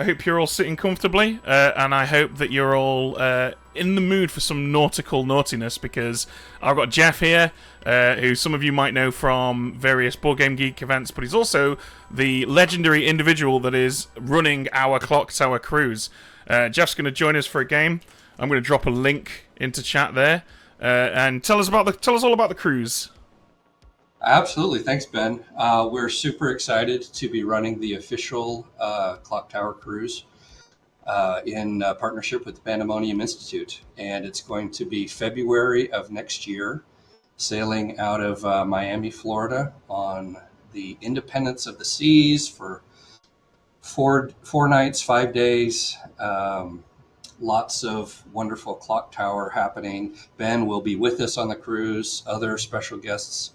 I hope you're all sitting comfortably, and I hope that you're all in the mood for some nautical naughtiness, because I've got Jeff here, who some of you might know from various Board Game Geek events, but he's also the legendary individual that is running our Clocktower cruise. Jeff's going to join us for a game. I'm going to drop a link into chat there, and tell us all about the cruise. Absolutely. Thanks, Ben. We're super excited to be running the official Clocktower cruise in partnership with the Pandemonium Institute. And it's going to be February of next year, sailing out of Miami, Florida on the Independence of the Seas for four nights, 5 days. Lots of wonderful Clocktower happening. Ben will be with us on the cruise, other special guests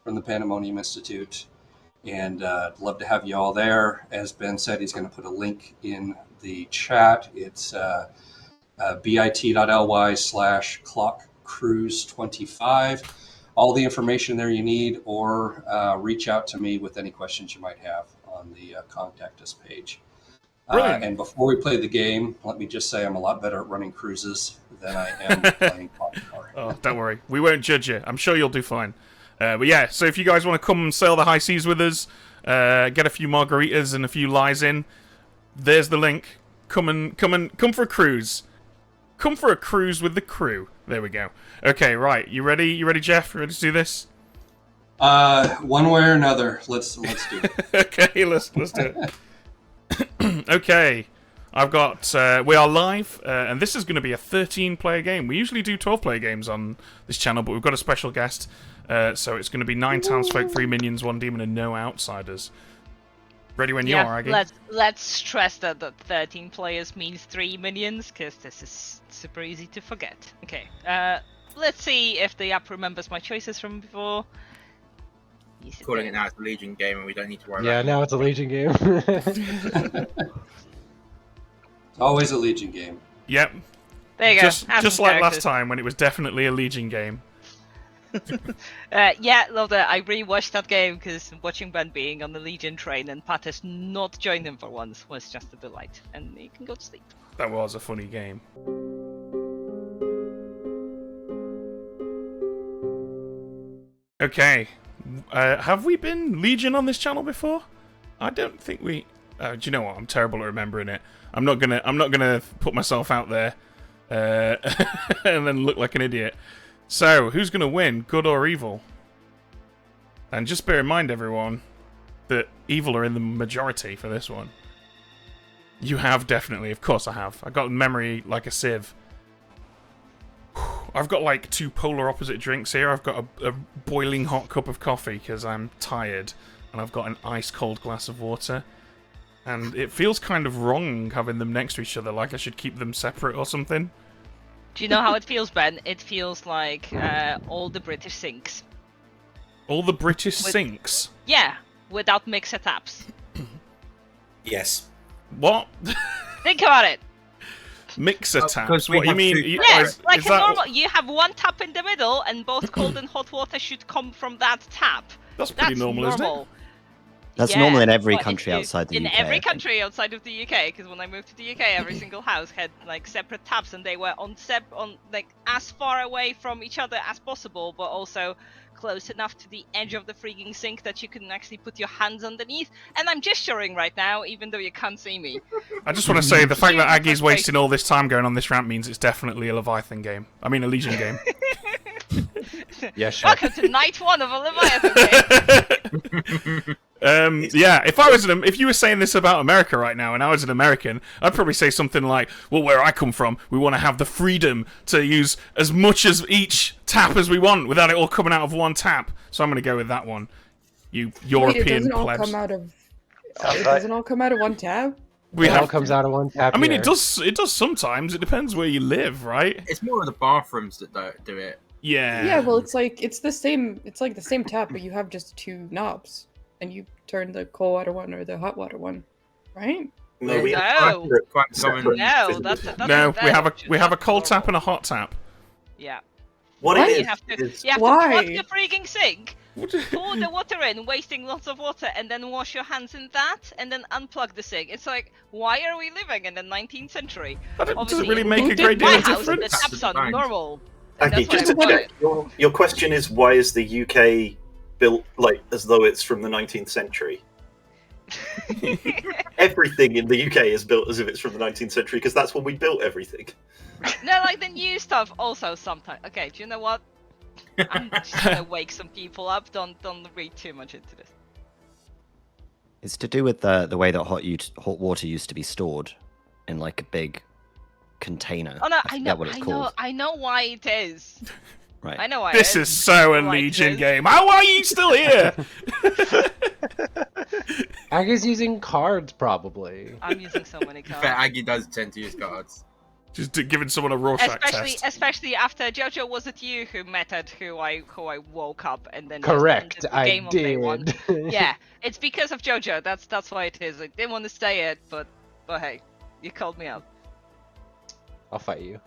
from the Pandemonium Institute, and I'd love to have you all there. As Ben said, he's going to put a link in the chat. It's bit.ly/clockcruise25. All the information there you need, or reach out to me with any questions you might have on the Contact Us page. And before we play the game, let me just say I'm a lot better at running cruises than I am playing Clocktower. Oh, don't worry. We won't judge you. I'm sure you'll do fine. But yeah, so if you guys want to come and sail the high seas with us, get a few margaritas and a few lies in, there's the link. Come for a cruise. Come for a cruise with the crew. There we go. Okay, right. You ready? You ready, Jeff? You ready to do this? One way or another. Let's do it. Okay, let's do it. Okay, I've got, we are live, and this is going to be a 13-player game. We usually do 12-player games on this channel, but we've got a special guest, so it's going to be 9 townsfolk, 3 minions, 1 demon, and no outsiders. Ready when you are, Aggie? Let's stress that 13 players means 3 minions, because this is super easy to forget. Okay, let's see if the app remembers my choices from before. Calling it now, it's a Legion game, and we don't need to worry about it. Yeah, now it's a Legion game. It's always a Legion game. Yep. There you go. Just like last time when it was definitely a Legion game. Yeah, loved it. I rewatched that game because watching Ben being on the Legion train and Pat has not joined him for once was just a delight. And you can go to sleep. That was a funny game. Okay. Have we been Legion on this channel before? I don't think we. Do you know what? I'm terrible at remembering it. I'm not gonna put myself out there and then look like an idiot. So, who's gonna win, good or evil? And just bear in mind, everyone, that evil are in the majority for this one. You have definitely, of course I have. I got memory like a sieve. I've got like 2 polar opposite drinks here. I've got a boiling hot cup of coffee because I'm tired, and I've got an ice cold glass of water. And it feels kind of wrong having them next to each other, like I should keep them separate or something. Do you know how it feels, Ben? It feels like all the British sinks. All the British sinks? Yeah, without mixer taps. Yes. What? Think about it. Mixer taps? we What you have mean? two- Yes, like is a that- normal. You have one tap in the middle, and both cold and hot water should come from that tap. That's pretty normal, isn't it? That's Yeah, normal in every but country outside the in UK. every I think. country outside of the UK, because when I moved to the UK, every single house had like separate taps, and they were on like as far away from each other as possible, but also close enough to the edge of the freaking sink that you can actually put your hands underneath. And I'm gesturing right now, even though you can't see me. I just want to say the fact that Aggie's wasting all this time going on this rant means it's definitely a Leviathan game. I mean, a Legion game. Yeah, sure. Welcome to night 1 of a Leviathan game. Yeah, if you were saying this about America right now and I was an American, I'd probably say something like, well, where I come from, we want to have the freedom to use as much as each tap as we want without it all coming out of one tap. So I'm going to go with that one. You European Wait, it doesn't all plebs. come out of... It doesn't all come out of one tab? We It have all comes out of one tap. I mean, here. it does sometimes. It depends where you live, right? It's more of the bathrooms that don't do it. Yeah. Yeah, well, it's like the same tap, but you have just 2 knobs, and you turn the cold water one or the hot water one, right? No, we No. have Quite common. No, that's No, that's we have a cold tap and a hot tap. Yeah. what What? it You have to is plug Why? the freaking sink pour the water in, wasting lots of water, and then wash your hands in that, and then unplug the sink. It's like, why are we living in the 19th century? Does it Obviously, really make a in great deal my of house, the difference? taps are Fine. normal. And Aggie, that's just what to I check, your question is why is the UK built like as though it's from the 19th century? Everything in the UK is built as if it's from the 19th century because that's when we built everything. No, like the new stuff also sometimes. Okay, do you know what? I'm just gonna wake some people up. Don't read too much into this. It's to do with the way that hot water used to be stored in like a big container. Oh no, I forget know, what it's called. I know why it is. Right. I know why. This it is so a Why it Legion is. game. How are you still here? Aggie's using cards, probably. I'm using so many Fair, cards. Aggie does tend to use cards. Just giving someone a Rorschach test. Especially after Jojo, was it you who method who I woke up and then Correct, just ended the I game on day one? did. Yeah, it's because of Jojo. That's why it is. I didn't want to say it, but hey, you called me out. I'll fight you.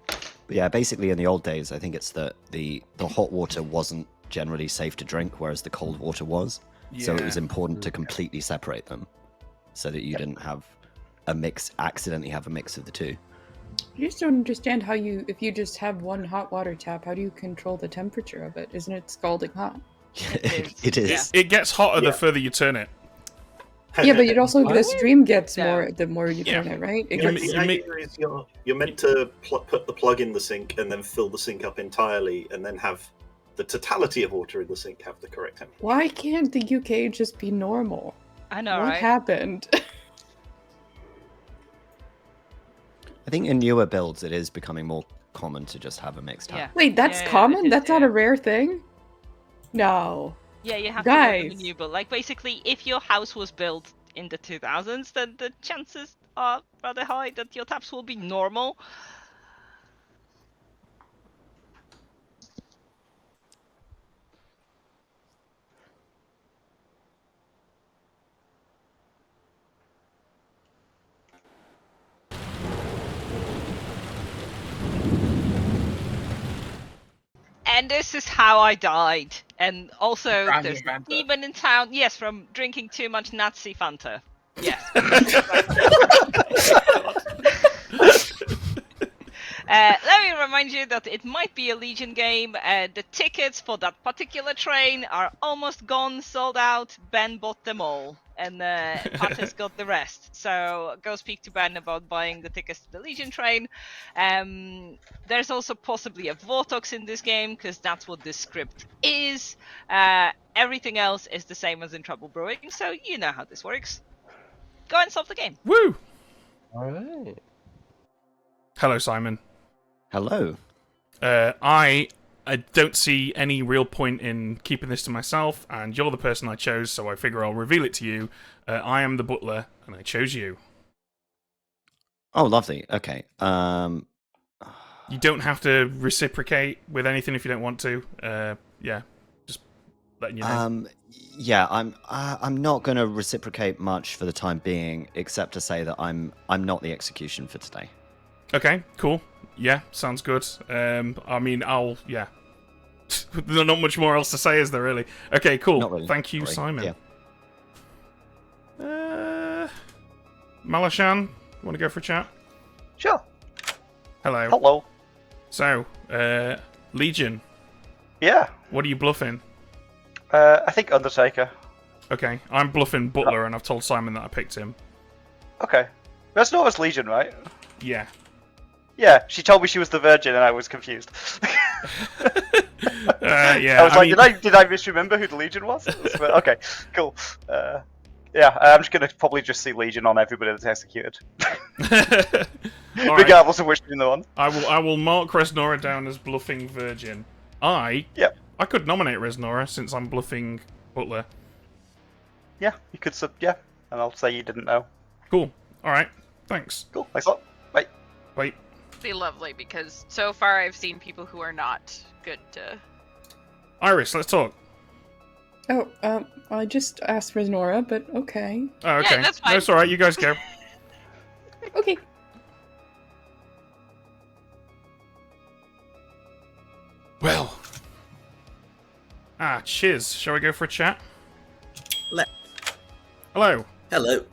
But yeah, basically in the old days, I think it's that the hot water wasn't generally safe to drink, whereas the cold water was. So it was important to completely separate them, so that you didn't have accidentally have a mix of the two. I just don't understand how if you just have one hot water tap, how do you control the temperature of it? Isn't it scalding hot? It is. It gets hotter the further you turn it. Yeah, but it also, the stream gets Yeah. more the more you turn it, right? It You gets, mean- You're meant to put the plug in the sink and then fill the sink up entirely and then have the totality of water in the sink have the correct temperature. why can't the UK just be normal? I know, What right? happened? I think in newer builds, it is becoming more common to just have a mixed Yeah. tap. Wait, that's Yeah, common? it is, That's not yeah. a rare thing? No. Yeah, you have to run the Guys. menu, but like basically, if your house was built in the 2000s, then the chances are rather high that your taps will be normal. And this is how I died. And also, Random there's Fanta. even in town, yes, from drinking too much Nazi Fanta. Yes. Let me remind you that it might be a Legion game. The tickets for that particular train are almost gone, sold out. Ben bought them all, and Pat has got the rest. So go speak to Ben about buying the tickets to the Legion train. There's also possibly a Vortox in this game, because that's what this script is. Everything else is the same as in Trouble Brewing, so you know how this works. Go and solve the game. Woo! Alright. Hello, Simon. Hello. I don't see any real point in keeping this to myself, and you're the person I chose, so I figure I'll reveal it to you. I am the butler, and I chose you. Oh, lovely. Okay. You don't have to reciprocate with anything if you don't want to. Yeah, just letting you know. Yeah, I'm not going to reciprocate much for the time being, except to say that I'm not the execution for today. Okay, cool. Yeah, sounds good. I mean, yeah. There's not much more else to say, is there, really? Okay, cool. Not really. Thank you, Sorry. Simon. Yeah. Malashan, want to go for a chat? Sure. Hello. Hello. So, Legion, Yeah. what are you bluffing? I think Undertaker. Okay, I'm bluffing Butler, and I've told Simon that I picked him. Okay. That's Nova's Legion, right? Yeah. Yeah, she told me she was the Virgin and I was confused. Yeah. I was like, mean, did I misremember who the Legion was? Okay, cool. Yeah, I'm just gonna probably just see Legion on everybody that's executed. All right. Regardless of which one they're on. I will mark Resnora down as bluffing Virgin. I could nominate Resnora since I'm bluffing Butler. Yeah, you could yeah, and I'll say you didn't know. Cool. All right. Thanks. Cool, thanks a lot. Bye. Wait. Be lovely, because so far I've seen people who are not good to... Iris, let's talk. Oh, I just asked for Nora, but okay. Oh, okay. Yeah, that's fine. No, it's all right. You guys go. Okay. Well. Chiz. Shall we go for a chat? Hello. Hello.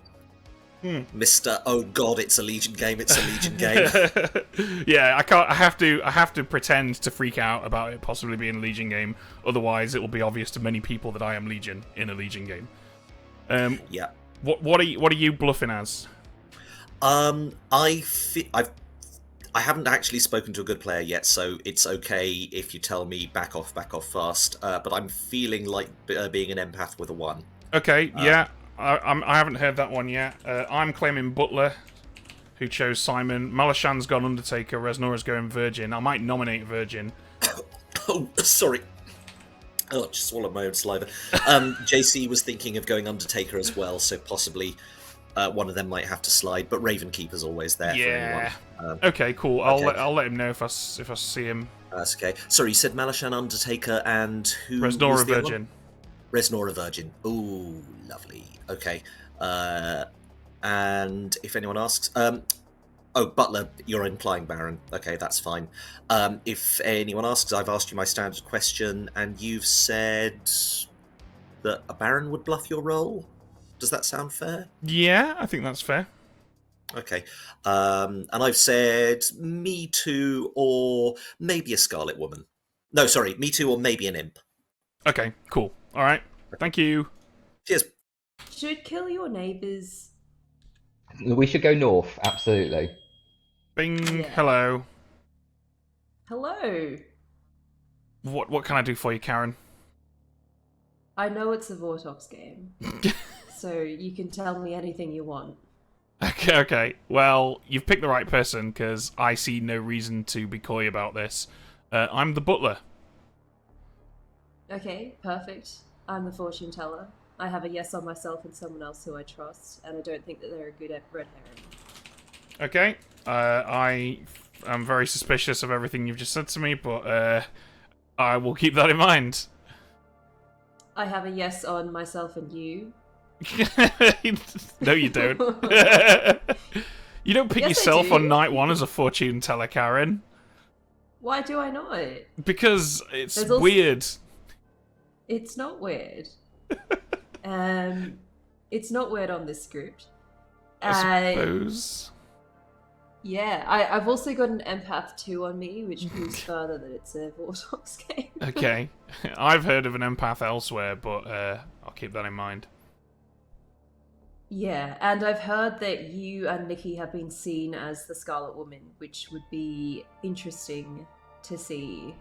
Hmm. Mr. Oh God, it's a Legion game. It's a Legion game. Yeah, I can't. I have to pretend to freak out about it possibly being a Legion game. Otherwise, it will be obvious to many people that I am Legion in a Legion game. Yeah. What are you bluffing as? I haven't actually spoken to a good player yet, so it's okay if you tell me back off fast. But I'm feeling like being an empath with a 1. Okay. Yeah. I haven't heard that one yet. I'm claiming Butler, who chose Simon. Malashan's gone Undertaker. Resnora's going Virgin. I might nominate Virgin. Oh, sorry. Oh, just swallowed my own saliva. JC was thinking of going Undertaker as well, so possibly one of them might have to slide. But Ravenkeeper's always there for anyone. Okay, cool. I'll let him know if I see him. That's okay. Sorry, you said Malashan, Undertaker, and who? Resnora Virgin. Resnora Virgin. Ooh, lovely. Okay. And if anyone asks, oh, Butler, you're implying Baron. Okay, that's fine. If anyone asks, I've asked you my standard question, and you've said that a Baron would bluff your role. Does that sound fair? Yeah, I think that's fair. Okay. And I've said Me Too or maybe a Scarlet Woman. No, sorry, Me Too or maybe an Imp. Okay, cool. All right. Thank you. Cheers. Should kill your neighbours. We should go north, absolutely. Bing. Yeah. Hello. Hello. What can I do for you, Karen? I know it's a Vortox game, so you can tell me anything you want. Okay. Well, you've picked the right person, because I see no reason to be coy about this. I'm the butler. Okay, perfect. I'm the fortune teller. I have a yes on myself and someone else who I trust, and I don't think that they're a good at red herring. Okay. I am very suspicious of everything you've just said to me, but I will keep that in mind. I have a yes on myself and you. No, you don't. You don't pick Yes, I yourself do. on night 1 as a fortune teller, Karen. Why do I not? Because it's There's also- weird. It's not weird. It's not weird on this script. I suppose. Yeah, I've also got an empath 2 on me, which proves further that it's a Vortox game. Okay. I've heard of an empath elsewhere, but I'll keep that in mind. Yeah, and I've heard that you and Nikki have been seen as the Scarlet Woman, which would be interesting to see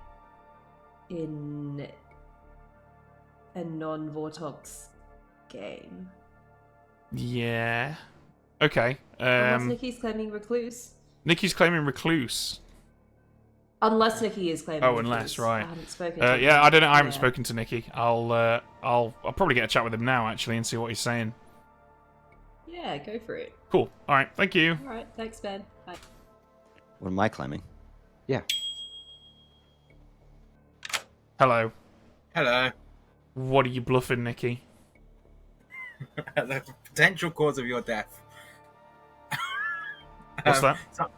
in a non-Vortox game. Yeah. Okay. Unless Nikki's claiming Recluse. Nikki's claiming Recluse. Unless Nikki is claiming Recluse. Unless, right. I haven't spoken to him. Yeah, I don't know. I haven't Yeah. spoken to Nikki. I'll probably get a chat with him now, actually, and see what he's saying. Yeah, go for it. Cool. All right. Thank you. All right, thanks, Ben. Bye. What am I claiming? Yeah. Hello. Hello. What are you bluffing, Nikki? The potential cause of your death. What's that? So,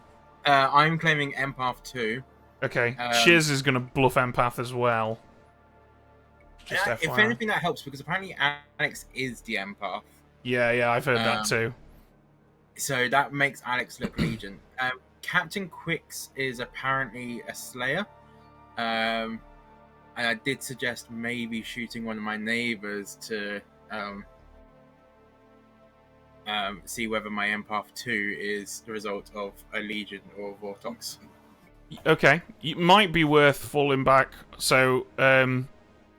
I'm claiming Empath 2. Okay. Shiz is going to bluff empath as well. Just If FYI. anything, that helps because apparently Alex is the Empath. Yeah, I've heard that too. So that makes Alex look Legion. Captain Quicks is apparently a Slayer. And I did suggest maybe shooting one of my neighbors to see whether my Empath 2 is the result of a Legion or Vortox. Okay. It might be worth falling back. So,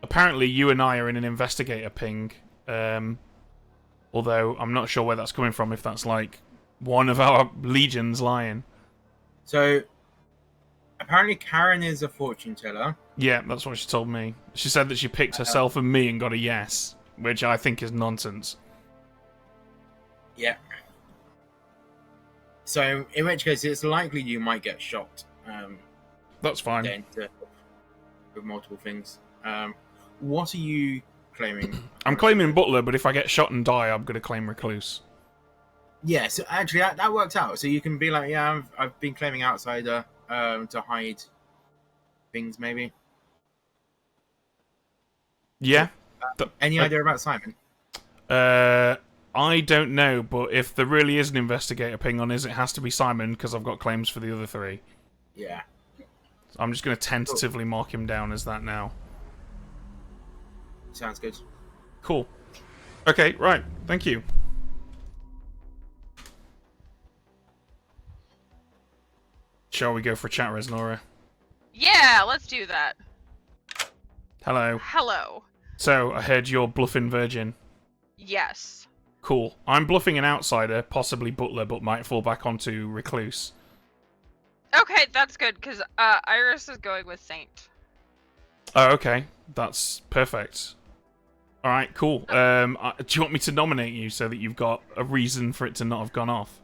apparently you and I are in an investigator ping. Although I'm not sure where that's coming from, if that's like one of our legions lying. So, apparently Karen is a fortune teller. Yeah, that's what she told me. She said that she picked herself and me and got a yes, which I think is nonsense. Yeah. So, in which case, it's likely you might get shot. That's fine. Getting to- with multiple things. What are you claiming? I'm claiming Butler, but if I get shot and die, I'm going to claim Recluse. Yeah, so actually that works out. So you can be like, yeah, I've been claiming Outsider to hide things, maybe. Yeah. Any idea about Simon? I don't know, but if there really is an investigator ping on his, it has to be Simon, because I've got claims for the other 3. Yeah. So I'm just going to tentatively mark him down as that now. Sounds good. Cool. Okay, right. Thank you. Shall we go for a chat, Resnora? Yeah, let's do that. Hello. Hello. So, I heard you're bluffing Virgin. Yes. Cool. I'm bluffing an outsider, possibly Butler, but might fall back onto Recluse. Okay, that's good, because Iris is going with Saint. Oh, okay. That's perfect. Alright, cool. Do you want me to nominate you so that you've got a reason for it to not have gone off?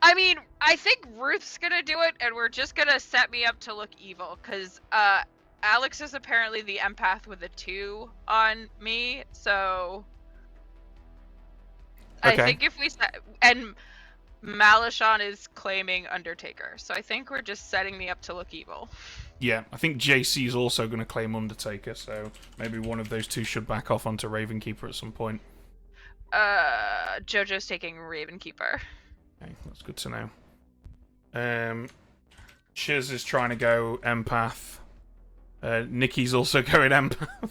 I mean, I think Ruth's gonna do it, and we're just gonna set me up to look evil, because Alex is apparently the empath with a 2 on me, so... Okay. I think if we set... And Malishon is claiming Undertaker, so I think we're just setting me up to look evil. Yeah, I think JC is also going to claim Undertaker, so maybe one of those 2 should back off onto Ravenkeeper at some point. Jojo's taking Ravenkeeper. Okay, that's good to know. Shiz is trying to go empath. Nikki's also going empath.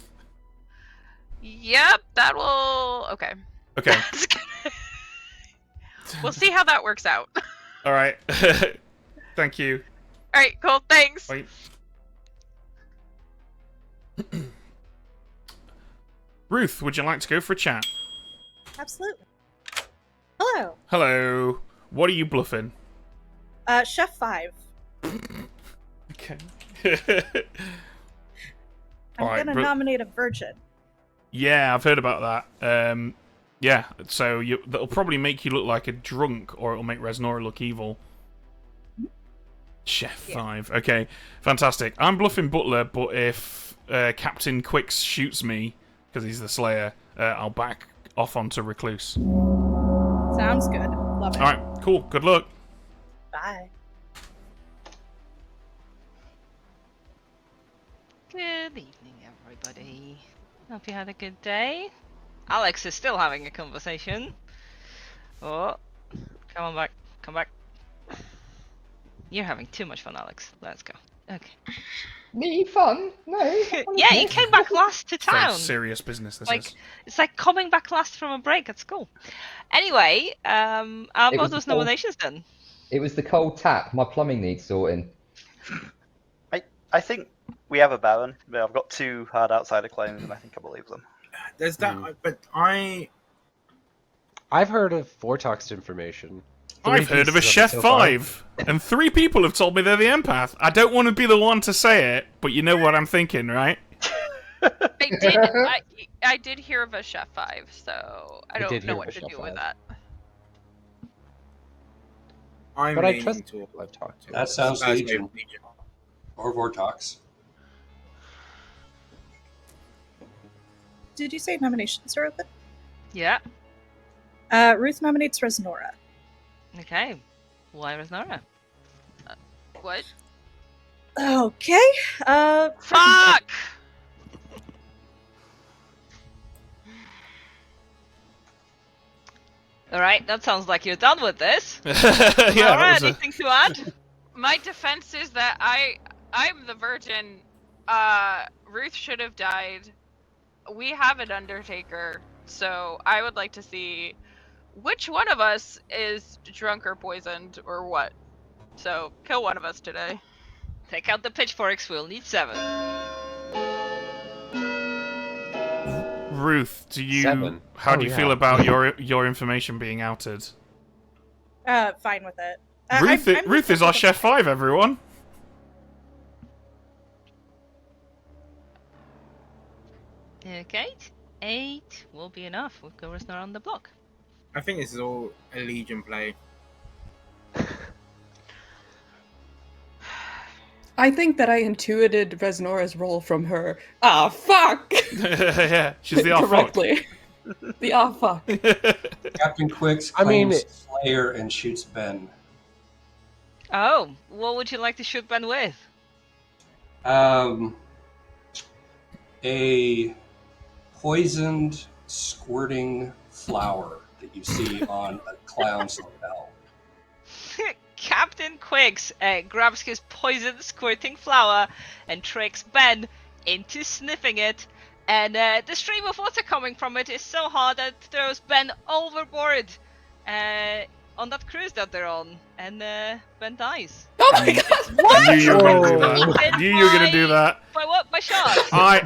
Yep, that will... Okay. Okay. We'll see how that works out. Alright. Thank you. Alright, cool, thanks. Bye. Ruth, would you like to go for a chat? Absolutely. Hello. Hello. What are you bluffing? Chef 5. Okay. I'm Alright, gonna nominate a virgin. Yeah, I've heard about that. Yeah, so that'll probably make you look like a drunk, or it'll make Resnora look evil. Chef 5. Okay, fantastic. I'm bluffing Butler, but if Captain Quicks shoots me, because he's the Slayer, I'll back off onto Recluse. Sounds good. Love it. Alright, cool. Good luck. Bye. Good evening, everybody. Hope you had a good day. Alex is still having a conversation. Oh, come on back. Come back. You're having too much fun, Alex. Let's go. Okay. Me fun? No. Yeah, you came back last to Very town. serious business, this Like, is. it's like coming back last from a break at school. Anyway, are It both was those the whole- nominations done? It was the cold tap. My plumbing needs sorting. I think we have a Baron, but I've got 2 hard outsider claims, and I think I believe them. There's that, but I've hered of Vortoxed information. I've heard of a Chef so far. 5, and 3 people have told me they're the empath. I don't want to be the one to say it, but you know what I'm thinking, right? I did hear of a Chef 5, so I don't know what to do with that. I'm But I leaning trust toward- people I've talked to. That sounds That's Legion. Legion. Or Vortox. Did you say nominations are open? Yeah. Ruth nominates Resnora. Okay. Why was Nora? What? Okay. Fuck! Alright, that sounds like you're done with this. Yeah, Alright, that was anything to add? My defense is that I'm the virgin. Ruth should have died. We have an Undertaker, so I would like to see which one of us is drunk or poisoned or what. So kill one of us today. Take out the pitchforks, we'll need 7. Ruth, do you? 7. How do Oh, you yeah. feel about your information being outed? Fine with it. Ruth is our Chef 5, everyone. Okay, 8 will be enough. We'll go Resnora on the block. I think this is all a Legion play. I think that I intuited Resnora's role from her. Ah, fuck! Yeah, she's the off correctly. The ah, fuck. Captain Quicks I mean, claims Slayer and shoots Ben. Oh, what would you like to shoot Ben with? A poisoned, squirting flower that you see on a clown's lapel. Captain Quicks grabs his poison squirting flower and tricks Ben into sniffing it, and the stream of water coming from it is so hard that it throws Ben overboard on that cruise that they're on, and Ben dies. Oh my god! I knew you were going to do that. I knew you were going to do that. By what? By shot?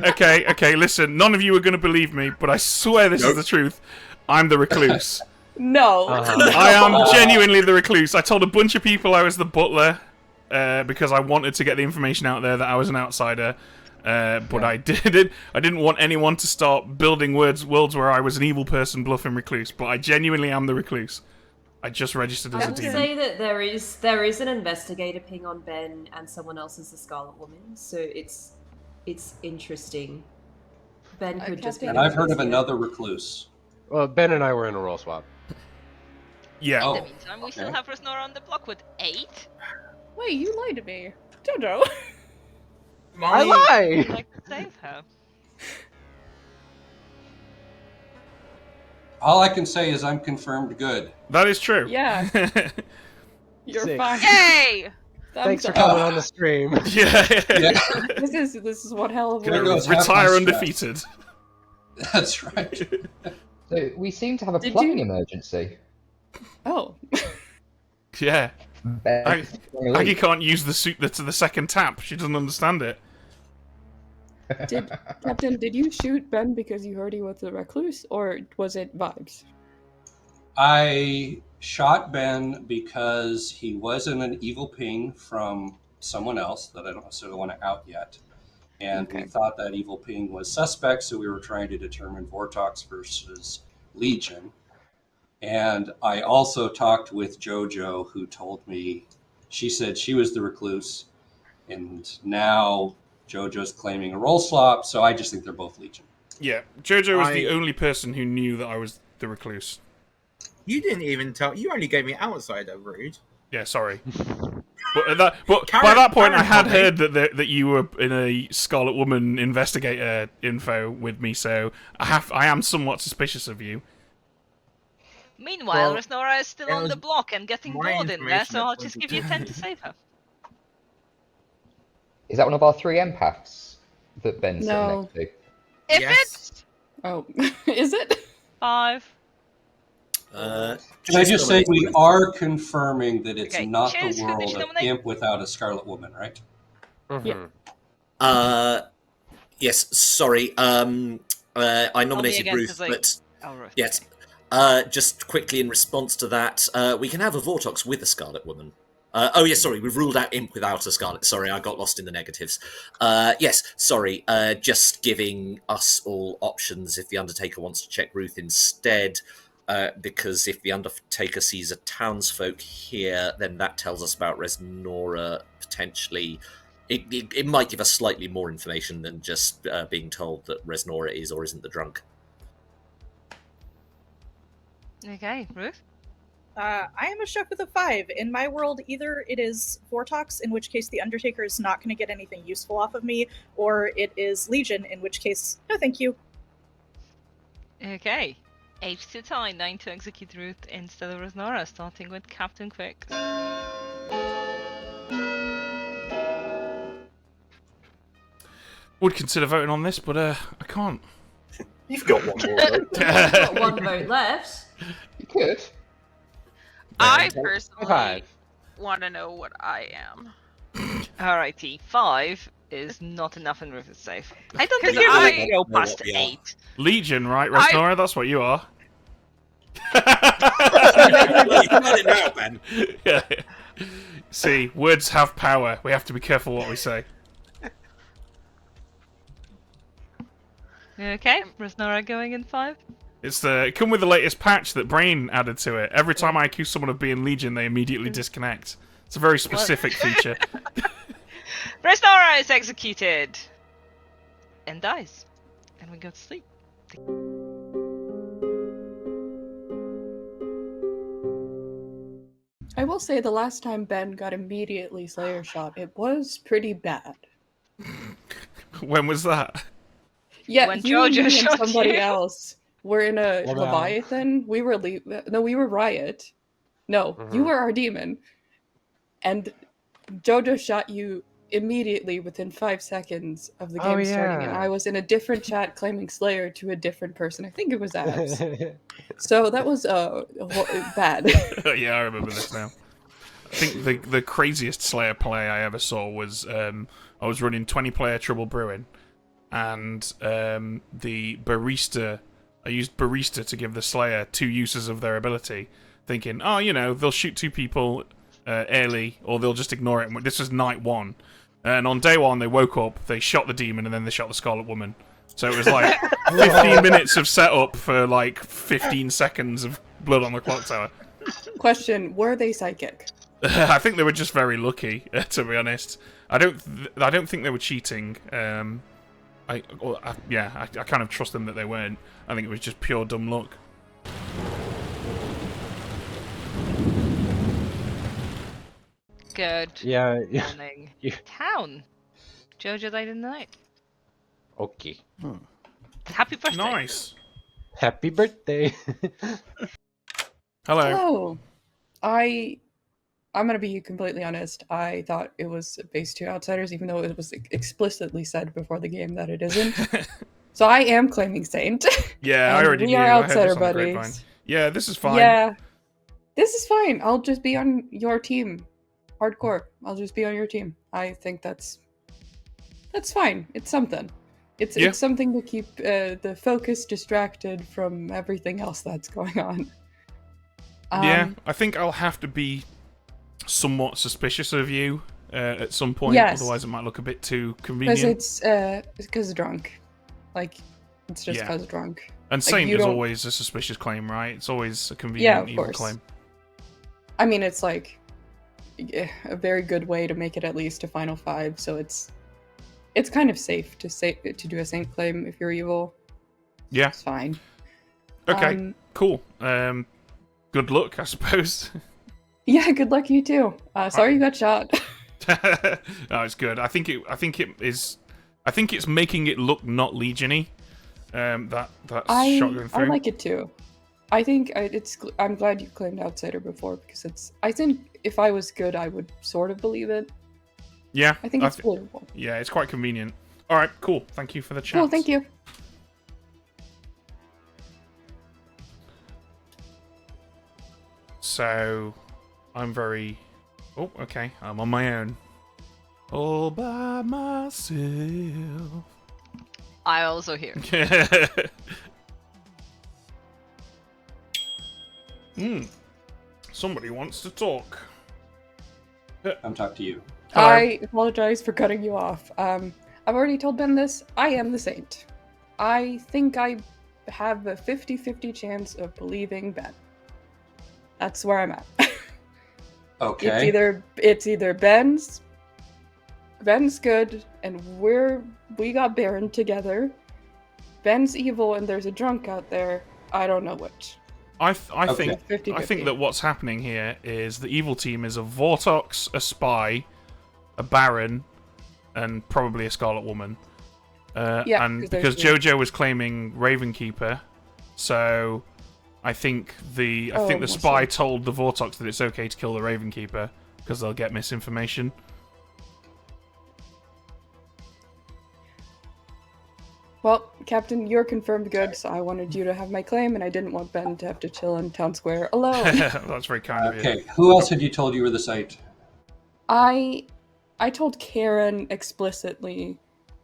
Okay, listen, none of you are going to believe me, but I swear this is the truth. I'm the recluse. No. I am genuinely the recluse. I told a bunch of people I was the butler because I wanted to get the information out there that I was an outsider. But I didn't want anyone to start building worlds where I was an evil person bluffing recluse. But I genuinely am the recluse. I just registered as I a would demon. say that there is an investigator ping on Ben, and someone else is the Scarlet Woman. So it's interesting. Ben could just be. And I've heard of another recluse. Well, Ben and I were in a role swap. Yeah. In the meantime, we still have Resnora on the block with 8. Wait, you lied to me. Jojo. I lied! I'd like to save her. All I can say is I'm confirmed good. That is true. Yeah. You're Sick. fine. Yay! Thanks for coming on the stream. Yeah. This is one hell of There a goes half my Retire stress. undefeated. That's right. So we seem to have a Did plumbing you- emergency. Oh. Yeah. Ben, Aggie can't use the suit to the second tap. She doesn't understand it. Captain, did you shoot Ben because you heard he was a recluse, or was it vibes? I shot Ben because he was in an evil ping from someone else that I don't necessarily want to out yet. And we thought that evil ping was suspect, so we were trying to determine Vortox versus Legion. And I also talked with JoJo, who told me, she said she was the recluse, and now JoJo's claiming a role swap, so I just think they're both Legion. Yeah, JoJo was the only person who knew that I was the recluse. You didn't even tell. You only gave me outsider, rude. Yeah, sorry. But by that point, I had heard that you were in a Scarlet Woman investigator info with me, so I am somewhat suspicious of you. Meanwhile, Well, Resnora is still it on was the block and getting my bored in there, so information I'll that just pointed give you to- 10 to save her. is that one of our 3 empaths that Ben's No. sitting next If Yes. Oh, is it? 5. Can I just say we are confirming that it's Okay, not cheers, the who did world you of nominate? Imp without a Scarlet Woman, right? Yes, sorry. I nominated again, Ruth, 'cause, like- but Oh, Ruth. yes. Just quickly in response to that, we can have a Vortox with a Scarlet Woman. Oh, yes, sorry, we've ruled out Imp without a Scarlet. Sorry, I got lost in the negatives. Yes, sorry, just giving us all options if the Undertaker wants to check Ruth instead, because if the Undertaker sees a townsfolk here, then that tells us about Resnora potentially. It might give us slightly more information than just being told that Resnora is or isn't the drunk. Okay, Ruth? I am a chef with a 5. In my world, either it is Vortox, in which case the Undertaker is not going to get anything useful off of me, or it is Legion, in which case, no thank you. Okay. 8 to tie, 9 to execute Ruth instead of Resnora, starting with Captain Quick. Would consider voting on this, but I can't. You've got one more vote. Got one vote left. You could. I Ben, personally five. want to know what I am. Alrighty, 5 is not enough and Ruth is safe. I don't 'Cause think you're I- going to go know past what we are. 8. Legion, right, Resnora? That's what you are. You got it now, Ben. Yeah. See, words have power. We have to be careful what we say. Okay, Resnora going in 5. It's come with the latest patch that Brain added to it. Every time I accuse someone of being Legion, they immediately disconnect. It's a very specific feature. Resnora is executed! And dies. And we go to sleep. I will say the last time Ben got immediately Slayer shot, it was pretty bad. When was that? Yeah, when you, Jojo me, shot and somebody you. else were in a Well, Leviathan. We were no, we were Riot. No, you Mhm. were our demon. And Jojo shot you immediately within 5 seconds of the Oh, game starting, and yeah. I was in a different chat claiming Slayer to a different person. I think it was Abs. So that was bad. Yeah, I remember this now. I think the craziest Slayer play I ever saw was I was running 20-player Trouble Brewing, and the barista. I used barista to give the Slayer 2 uses of their ability, thinking, oh, you know, they'll shoot 2 people early, or they'll just ignore it. This was night 1, and on day 1 they woke up, they shot the demon, and then they shot the Scarlet Woman. So it was like 15 minutes of setup for like 15 seconds of blood on the Clocktower. Question: were they psychic? I think they were just very lucky, to be honest. I don't think they were cheating. I kind of trust them that they weren't. I think it was just pure dumb luck. Good Yeah. morning. Yeah. Town. Jojo died in the night. Okay. Happy birthday. Nice. Happy birthday. Hello. I'm gonna be completely honest. I thought it was base 2 outsiders, even though it was explicitly said before the game that it isn't. So I am claiming Saint. Yeah, I And already we knew. are I heard outsider this on the grapevine. buddies. Yeah, this is fine. Yeah, this is fine. I'll just be on your team, hardcore. I'll just be on your team. I think that's fine. It's something. It's something to keep the focus distracted from everything else that's going on. Yeah, I think I'll have to be somewhat suspicious of you at some point. Yes. Otherwise, it might look a bit too Because convenient. it's because drunk. Like, it's just Yeah. because drunk. And Like, Saint you is don't- always a suspicious claim, right? It's always a Yeah, convenient of evil course. claim. I mean, it's like a very good way to make it at least to final 5. So it's kind of safe to do a Saint claim if you're evil. Yeah. It's fine. Okay, cool. Good luck, I suppose. Yeah, good luck you too. Sorry you got shot. No, it's good. I think it is. I think it's making it look not Legion-y. That I shotgun through. like it too. I think I'm glad you claimed outsider before because I think if I was good, I would sort of believe it. Yeah, I think it's believable. Yeah, it's quite convenient. All right, cool. Thank you for the chat. Cool, thank you. So, I'm very. Oh, okay. I'm on my own. All by myself. I also hear. Somebody wants to talk. I'm talking to you. I apologize for cutting you off. I've already told Ben this. I am the Saint. I think I have a 50-50 chance of believing Ben. That's where I'm at. Okay. It's either Ben's good and we got Baron together. Ben's evil and there's a drunk out there. I don't know which. I think 50-50. that what's happening here is the evil team is a Vortox, a Spy, a Baron, and probably a Scarlet Woman. Yeah, and 'cause because there's JoJo was claiming Ravenkeeper, so I think the Spy told the Vortox that it's okay to kill the Ravenkeeper because they'll get misinformation. Well, Captain, you're confirmed good, so I wanted you to have my claim, and I didn't want Ben to have to chill in Town Square alone. That's very kind of you. Okay, who else had you told you were the site? I told Karen explicitly.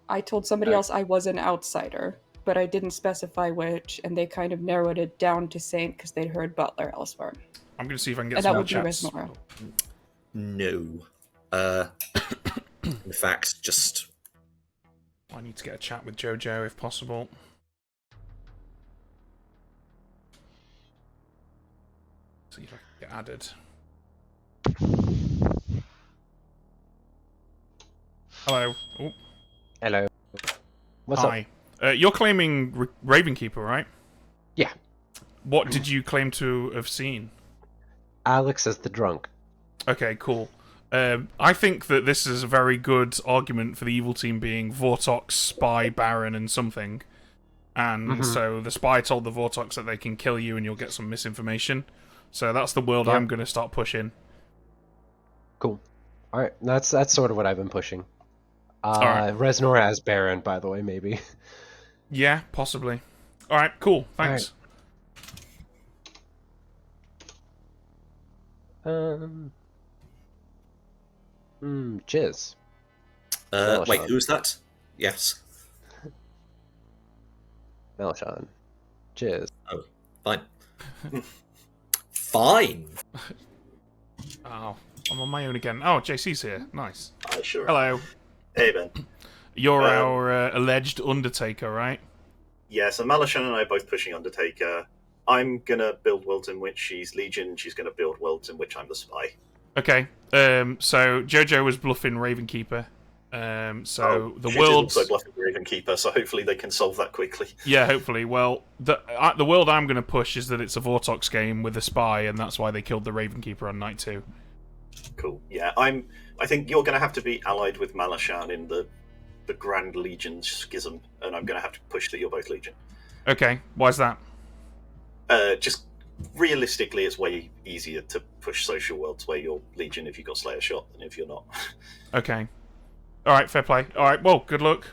I told somebody Okay. else I was an outsider, but I didn't specify which, and they kind of narrowed it down to Saint because they'd heard Butler elsewhere. I'm going to see if I can get And some that more would be chats. Resnora. No. In fact, just I need to get a chat with JoJo if possible. See if I can get added. Hello. Oh. Hello. What's Hi. up? You're claiming Ravenkeeper, right? Yeah. What did you claim to have seen? Alex as the drunk. Okay, cool. I think that this is a very good argument for the evil team being Vortox, Spy, Baron, and something. and so the spy told the Vortox that they can kill you and you'll get some misinformation. So that's the world I'm going to start pushing. Cool. All right, that's sort of what I've been pushing. right. Reznor as Baron, by the way, maybe. Yeah, possibly. All right, cool. Thanks. Jizz. Wait, who's that? Yes. Melishan. Jizz. Oh, fine. Fine. Oh, I'm on my own again. Oh, JC's here. Nice. Sure. Hello. Hey, Ben. You're our alleged Undertaker, right? Yeah, so Melishan and I are both pushing Undertaker. I'm gonna build worlds in which she's Legion. She's gonna build worlds in which I'm the spy. Okay. So Jojo was bluffing Ravenkeeper. So the world's also bluffing Ravenkeeper. So hopefully they can solve that quickly. Yeah, hopefully. Well, the world I'm going to push is that it's a Vortox game with a spy, and that's why they killed the Ravenkeeper on night 2. Cool. Yeah, I think you're going to have to be allied with Melishan in the Grand Legion schism, and I'm going to have to push that you're both Legion. Okay. Why's that? Just realistically, it's way easier to push social worlds where you're Legion if you've got Slayer shot than if you're not. Okay. All right, fair play. All right, well, good luck.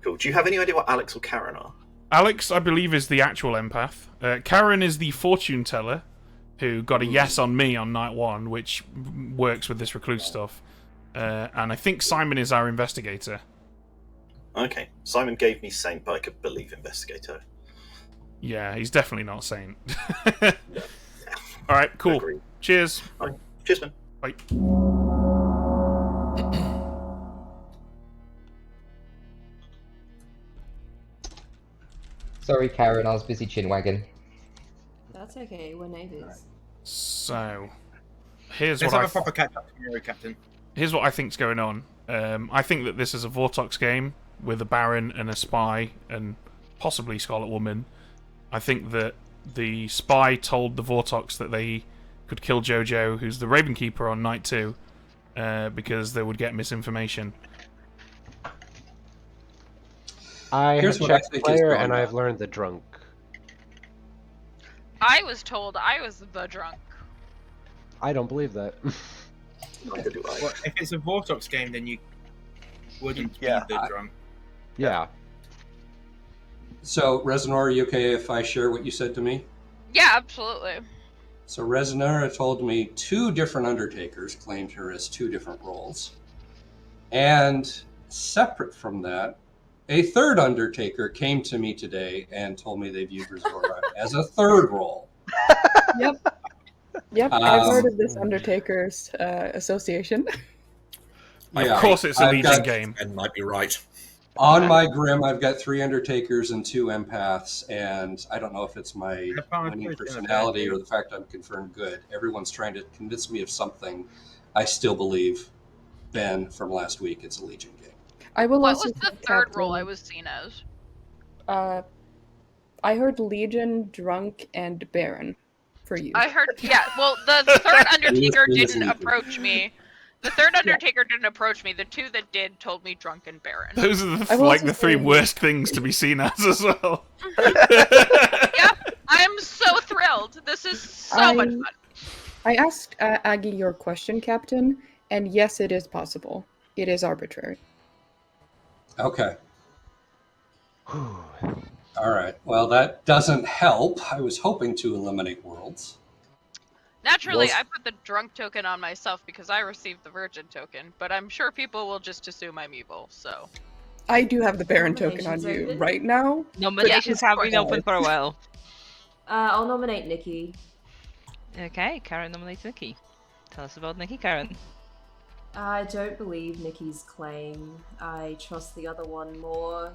Cool. Do you have any idea what Alex or Karen are? Alex, I believe, is the actual empath. Karen is the fortune teller who got a yes on me on night 1, which works with this recluse stuff. And I think Simon is our investigator. Okay. Simon gave me Saint, but I could believe investigator. Yeah, he's definitely not Saint. All right, cool. Agreed. Cheers. All right. Cheers, man. Bye. Sorry, Karen, I was busy chinwagging. That's okay, we're neighbours. So, here's Let's what have a proper catch up tomorrow, Captain. Here's what I think's going on. I think that this is a Vortox game with a Baron and a Spy and possibly Scarlet Woman. I think that the Spy told the Vortox that they could kill Jojo, who's the Ravenkeeper, on night 2, because they would get misinformation. I Here's have what I checked think is player going and on. I've learned the drunk. I was told I was the drunk. I don't believe that. Neither do I. Well, if it's a Vortox game, then you wouldn't be the drunk. Yeah. So, Reznor, are you okay if I share what you said to me? Yeah, absolutely. So, Reznor told me 2 different Undertakers claimed her as 2 different roles. And separate from that, a 3rd Undertaker came to me today and told me they viewed Reznor as a 3rd role. Yep, I've heard of this Undertakers Association. Yeah, of course it's a Legion game. And might be right. On my Grim, I've got 3 Undertakers and 2 Empaths, and I don't know if it's my winning personality or the fact I'm confirmed good. Everyone's trying to convince me of something. I still believe, Ben, from last week, it's a Legion game. What was the 3rd role I was seen as? I heard Legion, Drunk, and Baron for you. I heard, yeah, well, the 3rd Undertaker didn't approach me. The 3rd Undertaker didn't approach me. The 2 that did told me Drunk and Baron. Those are the 3 worst things to be seen as well. Yeah, I am so thrilled. This is so much fun. I asked Aggie your question, Captain, and yes, it is possible. It is arbitrary. Okay. All right. Well, that doesn't help. I was hoping to eliminate worlds. Naturally, I put the drunk token on myself because I received the virgin token, but I'm sure people will just assume I'm evil, so... I do have the Baron token on you right now. Nominations have been open for a while. I'll nominate Nikki. Okay, Karen nominates Nikki. Tell us about Nikki, Karen. I don't believe Nikki's claim. I trust the other one more.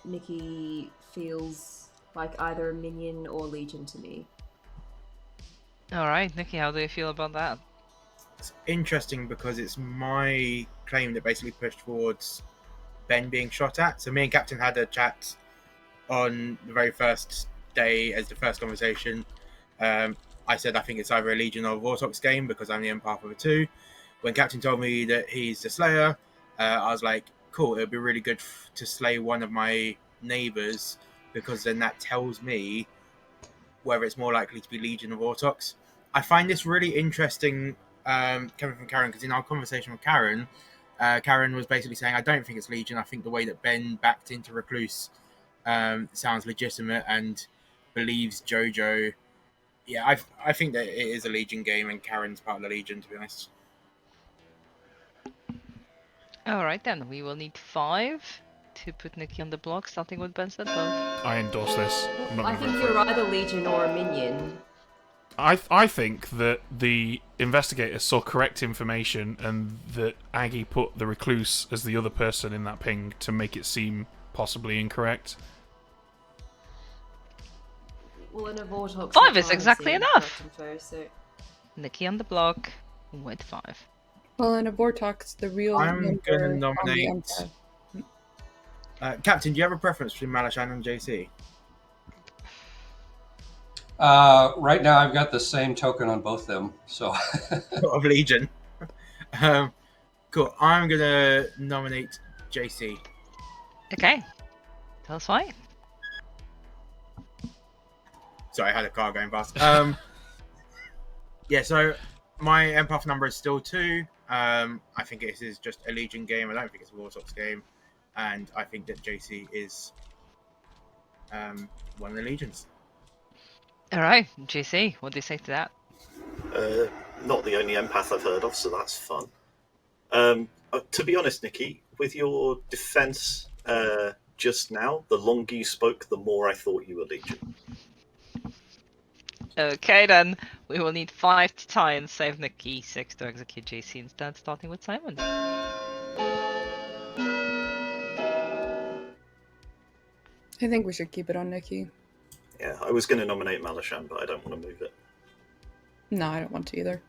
Nikki feels like either a minion or Legion to me. Alright, Nikki, how do you feel about that? It's interesting because it's my claim that basically pushed towards Ben being shot at. So me and Captain had a chat on the very first day as the first conversation. I said I think it's either a Legion or a Vortox game because I'm the empath of the 2. When Captain told me that he's the Slayer, I was like, cool, it would be really good to slay one of my neighbours, because then that tells me whether it's more likely to be Legion or Vortox. I find this really interesting coming from Karen, because in our conversation with Karen, Karen was basically saying, I don't think it's Legion. I think the way that Ben backed into Recluse sounds legitimate and believes Jojo. Yeah, I think that it is a Legion game, and Karen's part of the Legion, to be honest. Alright then, we will need 5 to put Nikki on the block, starting with Ben said vote. I endorse this. I'm not I gonna think vote for you're it. either Legion or a minion. I think that the investigator saw correct information and that Aggie put the recluse as the other person in that ping to make it seem possibly incorrect. Well, in a Vortox, 5 is exactly enough! info, so... Nikki on the block with 5. Well, in a Vortox, the real I'm number going to on the nominate... Captain, do you have a preference between Malashan and JC? Right now, I've got the same token on both them, so... of Legion. Cool. I'm going to nominate JC. Okay. Tell us why. Sorry, I had a car going past. Yeah, so my empath number is still 2. I think this is just a Legion game. I don't think it's a Vortox game. And I think that JC is one of the Legions. Alright, JC, what do you say to that? Not the only empath I've heard of, so that's fun. To be honest, Nikki, with your defense just now, the longer you spoke, the more I thought you were Legion. Okay then, we will need 5 to tie and save Nikki, 6 to execute JC instead, starting with Simon. I think we should keep it on Nikki. Yeah, I was going to nominate Malashan, but I don't want to move it. No, I don't want to either.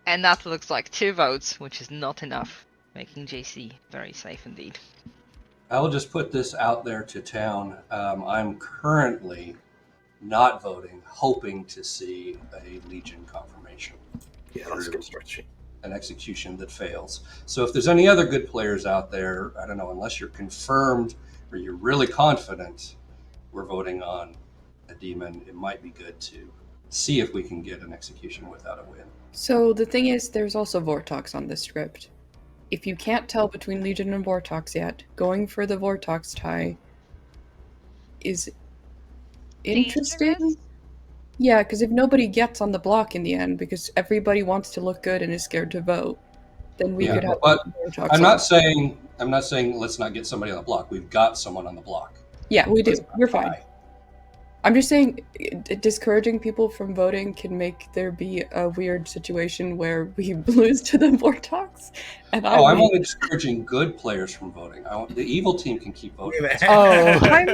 And that looks like 2 votes, which is not enough, making JC very safe indeed. I will just put this out there to town. I'm currently not voting, hoping to see a Legion confirmation. Yeah, that's a good strategy. An execution that fails. So if there's any other good players out there, I don't know, unless you're confirmed or you're really confident we're voting on a demon, it might be good to see if we can get an execution without a win. So the thing is, there's also Vortox on this script. If you can't tell between Legion and Vortox yet, going for the Vortox tie is interesting. Yeah, because if nobody gets on the block in the end, because everybody wants to look good and is scared to vote, then we could have. But Vortox I'm not saying let's not get somebody on the block. We've got someone on the block. Yeah, we do. You're fine. I'm just saying, discouraging people from voting can make there be a weird situation where we lose to the Vortox. And I'm only discouraging good players from voting. The evil team can keep voting. I'm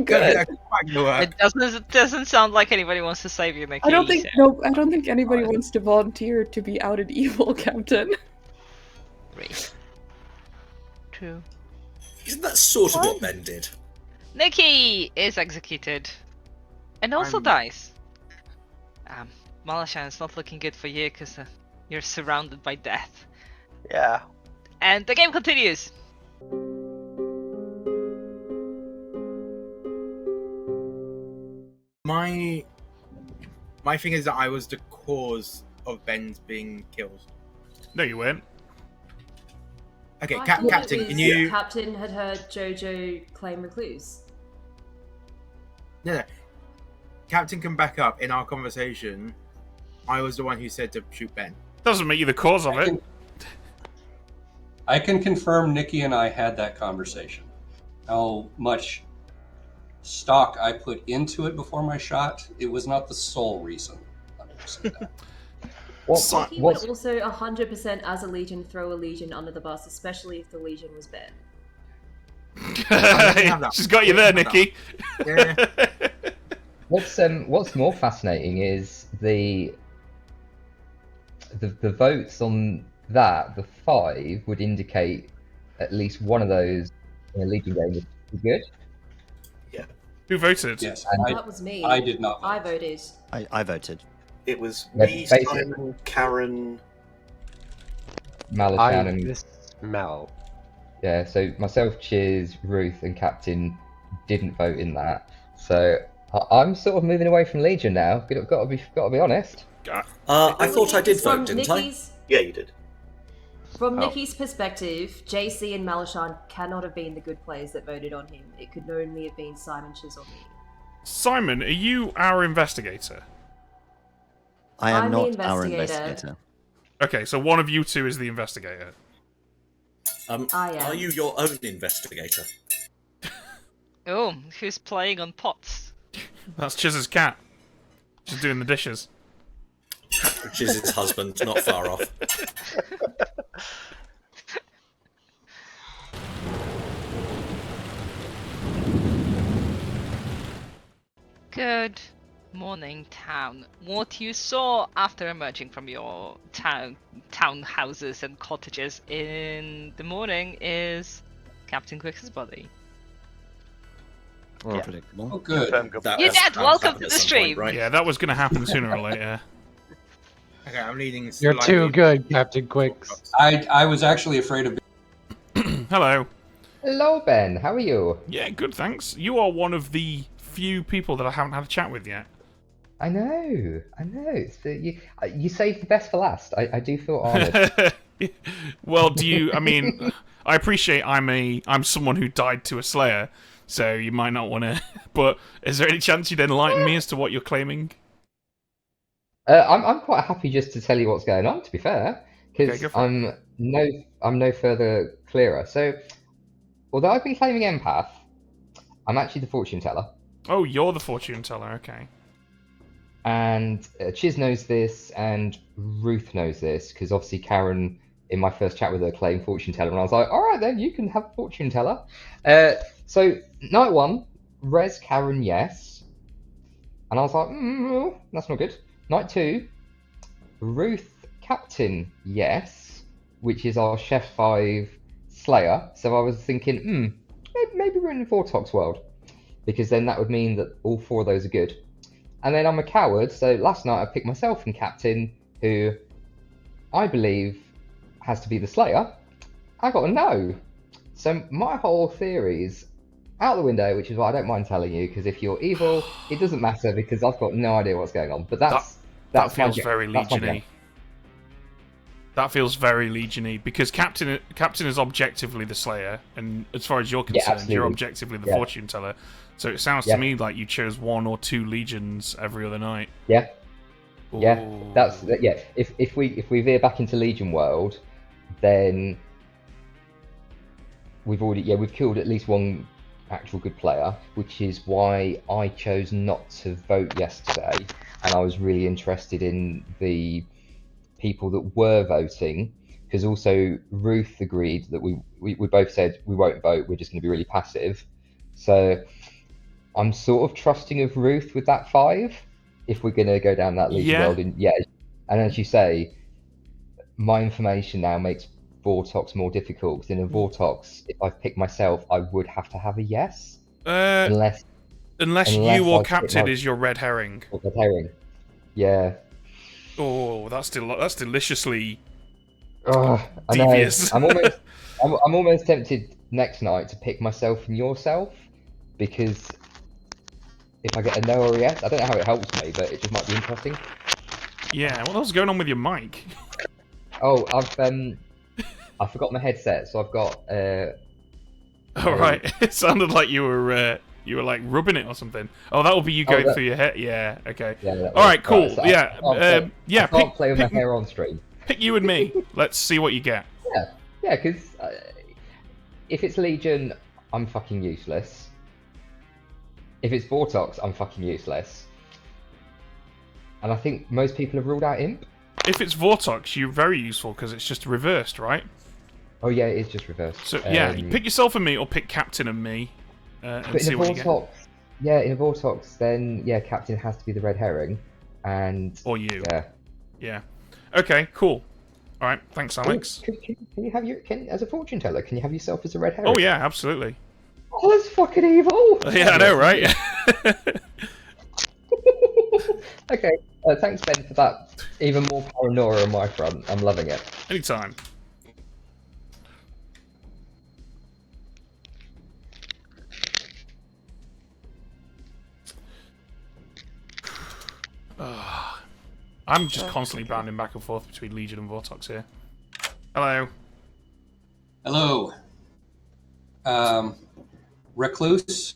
good. It doesn't sound like anybody wants to save you, Nikki. I don't think anybody wants to volunteer to be outed evil, Captain. 3, 2. Isn't that sort of what Ben did? Nikki is executed. And also dies. Malashan, it's not looking good for you because you're surrounded by death. Yeah. And the game continues. My thing is that I was the cause of Ben's being killed. No, you weren't. Okay, I thought Captain, it can was you... Captain had heard Jojo claim Recluse. No. Captain can back up. In our conversation, I was the one who said to shoot Ben. Doesn't make you the cause of it. I can confirm Nikki and I had that conversation. How much stock I put into it before my shot, it was not the sole reason. Let me just say that. Nikki would also 100% as a Legion throw a Legion under the bus, especially if the Legion was Ben. She's got you there, Nikki. What's more fascinating is the votes on that. The 5 would indicate at least one of those in a Legion game would be good. Yeah. Who voted? Yes, That was me. I did not vote. I voted. I voted. It was Yeah, me, basically. Simon, Karen. Malashan I and smell. yeah. So myself, Cheers, Ruth, and Captain didn't vote in that. So I'm sort of moving away from Legion now. Got to be honest. I thought I did From vote, didn't I? Nikki's, Yeah, you did. From Oh. Nikki's perspective, JC and Malashan cannot have been the good players that voted on him. It could only have been Simon, Chiz, or me. Simon, are you our investigator? I am I'm the not our investigator. investigator. Okay, so one of you two is the investigator. I am. Are you your own investigator? Oh, who's playing on pots? That's Chiz's cat. She's doing the dishes. Which is his husband, not far off. Good morning, town. What you saw after emerging from your townhouses and cottages in the morning is Captain Quick's body. Or predictable. Oh, good. You're dead. Welcome to the stream. Yeah, that was going to happen sooner or later. Okay, I'm leading. You're slightly. too good, Captain Quicks. I was actually afraid of. Hello. Hello, Ben. How are you? Yeah, good, thanks. You are one of the few people that I haven't had a chat with yet. I know. It's you saved the best for last. I do feel honoured. Well, I mean, I appreciate I'm someone who died to a Slayer, so you might not want to. But is there any chance you'd enlighten me as to what you're claiming? I'm quite happy just to tell you what's going on. To be fair, because Okay, go for it. I'm no further clearer. So, although I've been claiming empath, I'm actually the fortune teller. Oh, you're the fortune teller. Okay. And Chiz knows this, and Ruth knows this, because obviously Karen, in my first chat with her, claimed fortune teller, and I was like, all right then, you can have fortune teller. So night one, Res Karen, yes, and I was like, that's not good. Night two, Ruth Captain, yes, which is our Chef 5 Slayer. So I was thinking, maybe we're in the Vortox world, because then that would mean that all four of those are good. And then I'm a coward, so last night I picked myself and Captain, who I believe has to be the Slayer. I got a no. So my whole theory is out the window, which is why I don't mind telling you, because if you're evil, it doesn't matter, because I've got no idea what's going on. But that feels very Legion-y. That feels very Legion-y, because Captain is objectively the Slayer, and as far as you're concerned, you're objectively the fortune teller. So it sounds to me like you chose one or two legions every other night. Yeah. Ooh. Yeah. If we veer back into Legion world, then we've killed at least one actual good player, which is why I chose not to vote yesterday, and I was really interested in the people that were voting, because also Ruth agreed that we both said we won't vote, we're just going to be really passive. So I'm sort of trusting of Ruth with that 5, if we're going to go down that Legion world. And as you say, my information now makes Vortox more difficult, because in a Vortox, if I pick myself, I would have to have a yes. Unless you or Captain is your red herring. Or red herring. Yeah. Oh, that's deliciously devious. I know. I'm almost tempted next night to pick myself and yourself, because if I get a no or a yes, I don't know how it helps me, but it just might be interesting. Yeah, what else is going on with your mic? Oh, I forgot my headset, so I've got. All right, it sounded like you were like rubbing it or something. Oh, that will be you going through your hair. Yeah. Okay. Yeah, all right. Cool. So yeah. I can't play with my hair on stream. Pick you and me. Let's see what you get. Yeah, because if it's Legion, I'm fucking useless. If it's Vortox, I'm fucking useless. And I think most people have ruled out Imp. If it's Vortox, you're very useful because it's just reversed, right? Oh yeah, it is just reversed. So yeah, pick yourself and me, or pick Captain and me, and see what you get. Yeah, in a Vortox, then yeah, Captain has to be the red herring, and or you. Yeah. Okay, cool. All right, thanks, Alex. Can you have as a fortune teller? Can you have yourself as a red herring? Oh yeah, absolutely. Oh, that's fucking evil. Yeah, I know, right? Okay, thanks Ben for that. Even more paranoia on my front. I'm loving it. Anytime. I'm just constantly bounding back and forth between Legion and Vortox here. Hello. Hello. Recluse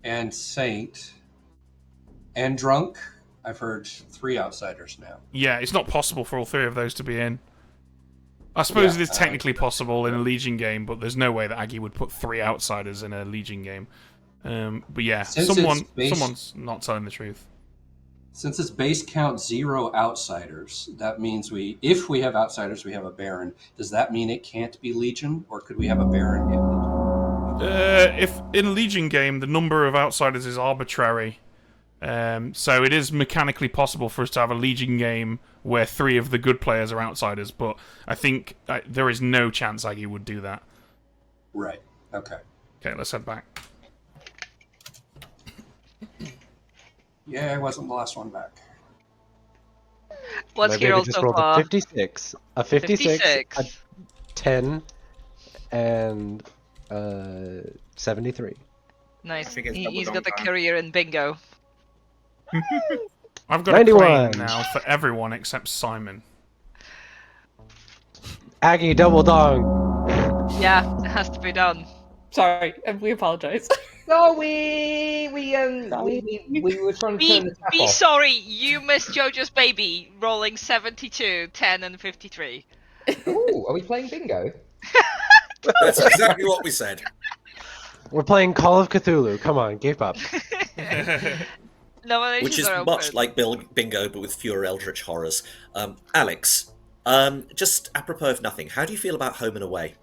and Saint and Drunk. I've heard 3 outsiders now. Yeah, it's not possible for all 3 of those to be in. I suppose it is technically possible in a Legion game, but there's no way that Aggie would put 3 outsiders in a Legion game. But yeah, someone's not telling the truth. Since it's base count 0 outsiders, that means if we have outsiders, we have a Baron. Does that mean it can't be Legion, or could we have a Baron in it? If in a Legion game, the number of outsiders is arbitrary. So it is mechanically possible for us to have a Legion game where 3 of the good players are outsiders, but I think there is no chance Aggie would do that. Right. Okay. Okay, let's head back. Yeah, I wasn't the last one back. What's your roll so far? 56. A 56, a 10, and 73. Nice. He's got a career in bingo. I've got 91. a claim now for everyone except Simon. Aggie, double dong. Yeah, it has to be done. Sorry, we apologize. No, we were trying to turn the tap Be off. sorry, you missed JoJo's baby rolling 72, 10, and 53. Ooh, are we playing bingo? That's exactly what we said. We're playing Call of Cthulhu. Come on, give up. Nominations Which is are much open. like bingo, but with fewer eldritch horrors. Alex, just apropos of nothing, how do you feel about Home and Away?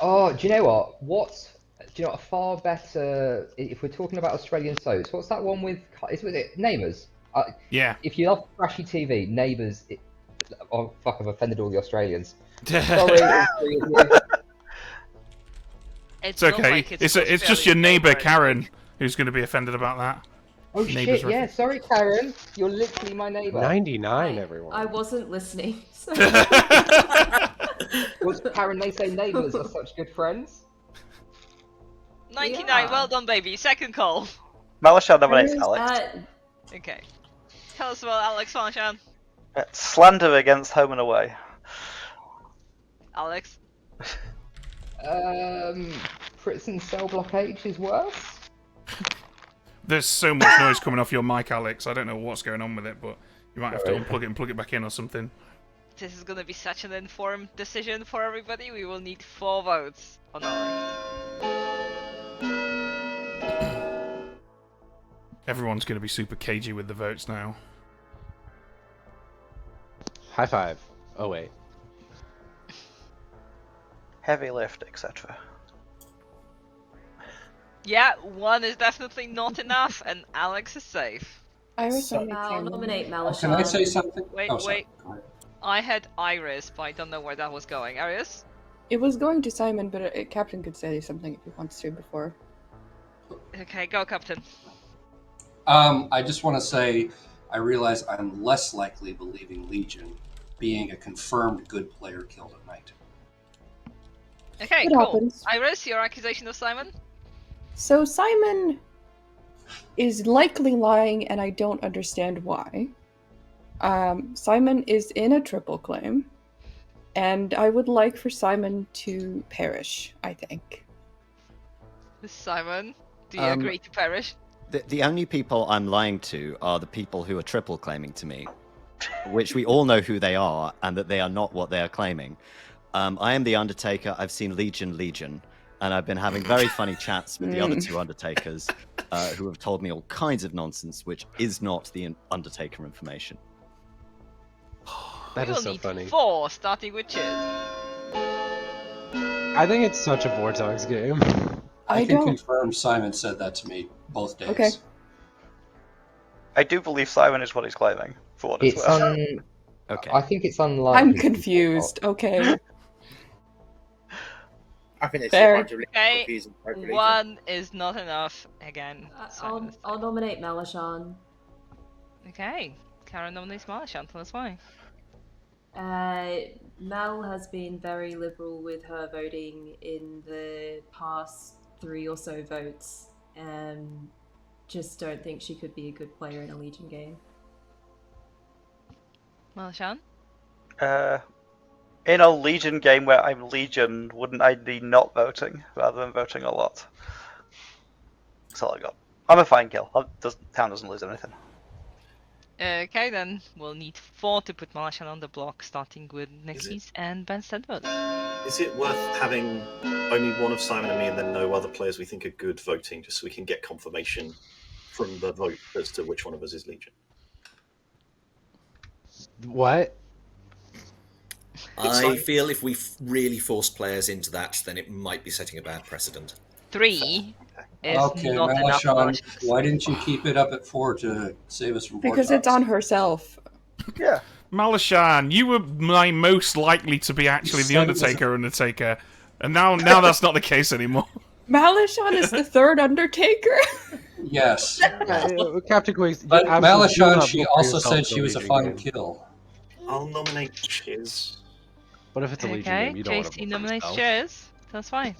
Oh, do you know what? Do you know what? A far better. If we're talking about Australian soaps, what's that one with? Was it Neighbours? Yeah. If you love trashy TV, Neighbours. Oh fuck! I've offended all the Australians. Sorry. It's okay. It's just your neighbour Karen who's going to be offended about that. Oh Neighbours shit! Yeah, sorry, Karen. You're literally my neighbour. 99, everyone. I wasn't listening. So. Was Karen? They say neighbours are such good friends. 99, Yeah. well done, baby. Second call. Malachon nominates Alex. Okay. Tell us about Alex Malachon. Slander against Home and Away. Alex. Prison cell blockade is worse. There's so much noise coming off your mic, Alex. I don't know what's going on with it, but you might have to unplug it and plug it back in or something. This is going to be such an informed decision for everybody. We will need 4 votes on Alex. Everyone's going to be super cagey with the votes now. High five. Oh, wait. Heavy lift, etc. Yeah, 1 is definitely not enough, and Alex is safe. I'll nominate Malachon. Can I say something? Wait, Oh, sorry. wait. I had Iris, but I don't know where that was going. Iris? It was going to Simon, but Captain could say something if he wants to before. Okay, go, Captain. I just want to say, I realize I'm less likely believing Legion being a confirmed good player killed at night. Okay, It cool. happens. Iris, your accusation of Simon? So Simon is likely lying, and I don't understand why. Simon is in a triple claim, and I would like for Simon to perish, I think. Simon, do you agree to perish? The only people I'm lying to are the people who are triple claiming to me, which we all know who they are, and that they are not what they are claiming. I am the Undertaker. I've seen Legion, and I've been having very funny chats with the other 2 Undertakers, who have told me all kinds of nonsense, which is not the Undertaker information. That we is will so need funny. 4, starting with Chiz. I think it's such a Vortox game. I can confirm Simon said that to me both days. Okay. I do believe Simon is what he's claiming, for what it's worth. Okay. I think it's unlikely. I'm confused. Okay. I think it's Fair. a bunch of Okay, confusing calculations. 1 is not enough. Again, I'll nominate Malachon. Okay, Karen nominates Malachon. Tell us why. Mel has been very liberal with her voting in the past 3 or so votes. Just don't think she could be a good player in a Legion game. Well, Sean? In a Legion game where I'm Legion, wouldn't I be not voting rather than voting a lot? That's all I got. I'm a fine kill. Town doesn't lose anything. Okay, then we'll need 4 to put Malashan on the block, starting with Nikki's and Ben's vote. Is it worth having only one of Simon and me and then no other players we think are good voting, just so we can get confirmation from the vote as to which one of us is Legion? What? I feel if we really force players into that, then it might be setting a bad precedent. 3 is Okay, not enough. Malashan, why didn't you keep it up at 4 to save us from Because it's on herself. Yeah. Malashan, you were my most likely to be actually the Undertaker, and now that's not the case anymore. Malashan is the third Undertaker? Yes. Captain Quiggs, But you absolutely do Malashan, not she vote for also yourself said in she a was a Legion fine game. kill. I'll nominate Chiz. But if it's a Legion Okay, game, you don't want to JC vote for nominates yourself. Cheers. That's fine.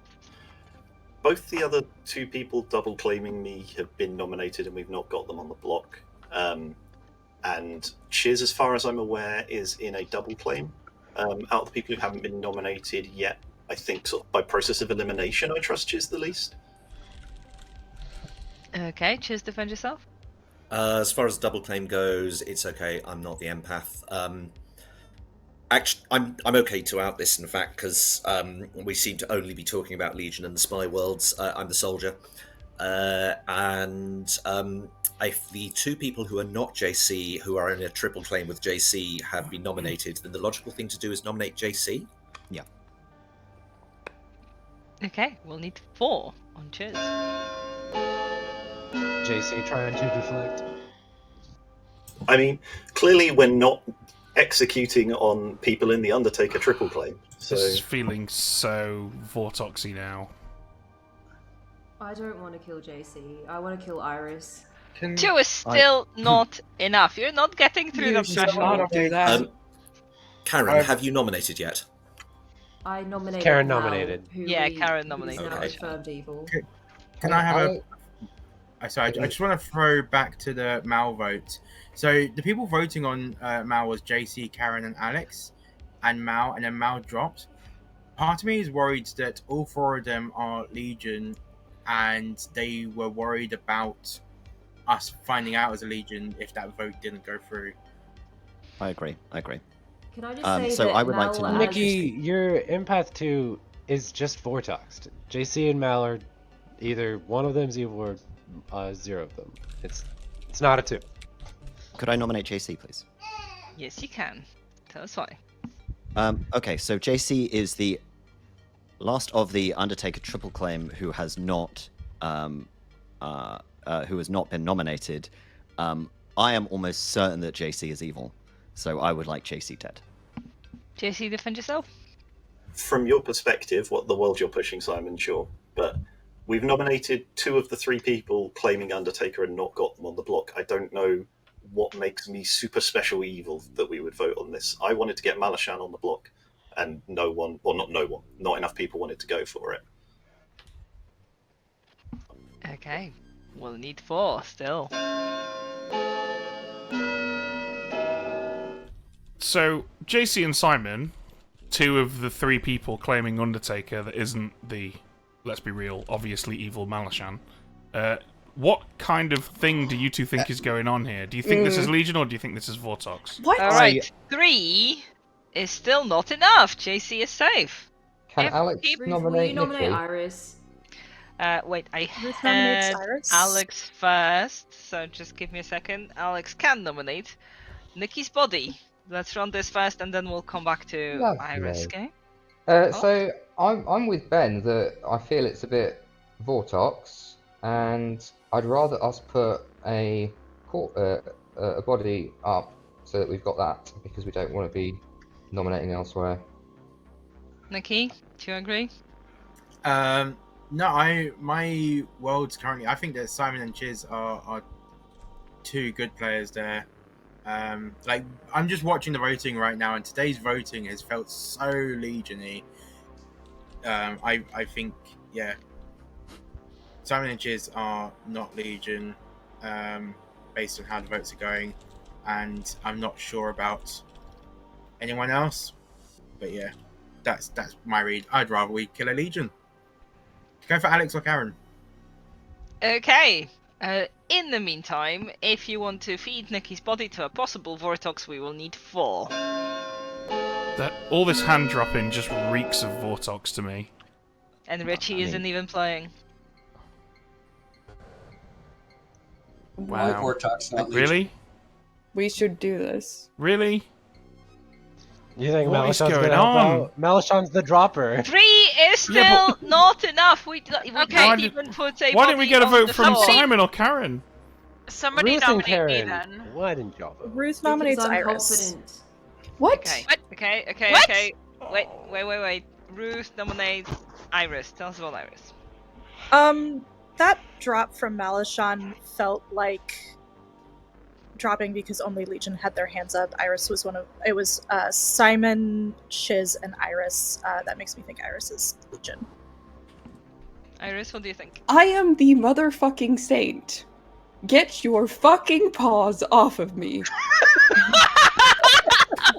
Both the other 2 people double claiming me have been nominated and we've not got them on the block. And Chiz, as far as I'm aware, is in a double claim. Out of the people who haven't been nominated yet, I think sort of by process of elimination, I trust Chiz the least. Okay, Cheers, defend yourself. As far as double claim goes, it's okay. I'm not the empath. Actually, I'm okay to out this, in fact, because we seem to only be talking about Legion and the Spy Worlds. I'm the soldier, and if the 2 people who are not JC, who are in a triple claim with JC, have been nominated, then the logical thing to do is nominate JC. Yeah. Okay, we'll need 4 on Cheers. JC trying to deflect. I mean, clearly we're not executing on people in the Undertaker triple claim. So This is feeling so Vortoxy now. I don't want to kill JC. I want to kill Iris. 2 is still not enough. You're not getting through the should not threshold. do that. Karen, have you nominated yet? I nominated Karen Mal, nominated. who Yeah, we- Karen who's nominated. now Okay. confirmed evil. Can I have a... Sorry, I just want to throw back to the Mal vote. So the people voting on Mal was JC, Karen, and Alex, and Mal, and then Mal dropped. Part of me is worried that all 4 of them are Legion, and they were worried about us finding out as a Legion if that vote didn't go through. I agree. Can I just say So that I would like to Mal know- has- Nikki, your empath 2 is just Vortoxed. JC and Mal are either one of them's evil or 0 of them. It's not a 2. Could I nominate JC, please? Yes, you can. Tell us why. Okay, so JC is the last of the Undertaker triple claim who has not been nominated. I am almost certain that JC is evil, so I would like JC dead. JC, defend yourself. from your perspective, what the world you're pushing, Simon, sure, but we've nominated 2 of the 3 people claiming Undertaker and not got them on the block. I don't know what makes me super special evil that we would vote on this. I wanted to get Malashan on the block, and not enough people wanted to go for it. Okay, we'll need 4 still. So, JC and Simon, 2 of the 3 people claiming Undertaker that isn't the, let's be real, obviously evil Malashan. What kind of thing do you 2 think is going on here? Do you think this is Legion or do you think this is Vortox? What? Alright, 3 is still not enough. JC is safe. Can Alex Ruth, nominate will you nominate Nikki? Iris? Wait, I Ruth nominates had Iris. Alex first, so just give me a second. Alex can nominate Nikki's body. Let's run this first, and then we'll come back to Lovely. Iris. Okay? So I'm with Ben that I feel it's a bit Vortox, and I'd rather us put a body up so that we've got that because we don't want to be nominating elsewhere. Nikki, do you agree? No, my world's currently. I think that Simon and Chiz are 2 good players there. Like I'm just watching the voting right now, and today's voting has felt so Legion-y. I think, yeah, Simon and Chiz are not Legion, based on how the votes are going, and I'm not sure about Anyone else? But yeah, that's my read. I'd rather we kill a Legion. Go for Alex or Karen. Okay. In the meantime, if you want to feed Nikki's body to a possible Vortox, we will need 4. All this hand dropping just reeks of Vortox to me. And Richie isn't even playing. Wow. Vortox, not Legion. Really? We should do this. Really? You think What is Malishon's going gonna help on? out? Malishon's the dropper. 3 is still not enough. We can't even put a Why didn't we body get a on vote the from floor. Simon or Karen? Somebody Ruth and nominate me Karen. then. Why didn't y'all vote? Ruth nominates Because I'm Iris. confident. What? Okay. What? Okay. Wait. Ruth nominates Iris. Tell us about Iris. That drop from Malishon felt like dropping because only Legion had their hands up. Iris was it was Simon, Shiz, and Iris. That makes me think Iris is Legion. Iris, what do you think? I am the motherfucking saint. Get your fucking paws off of me.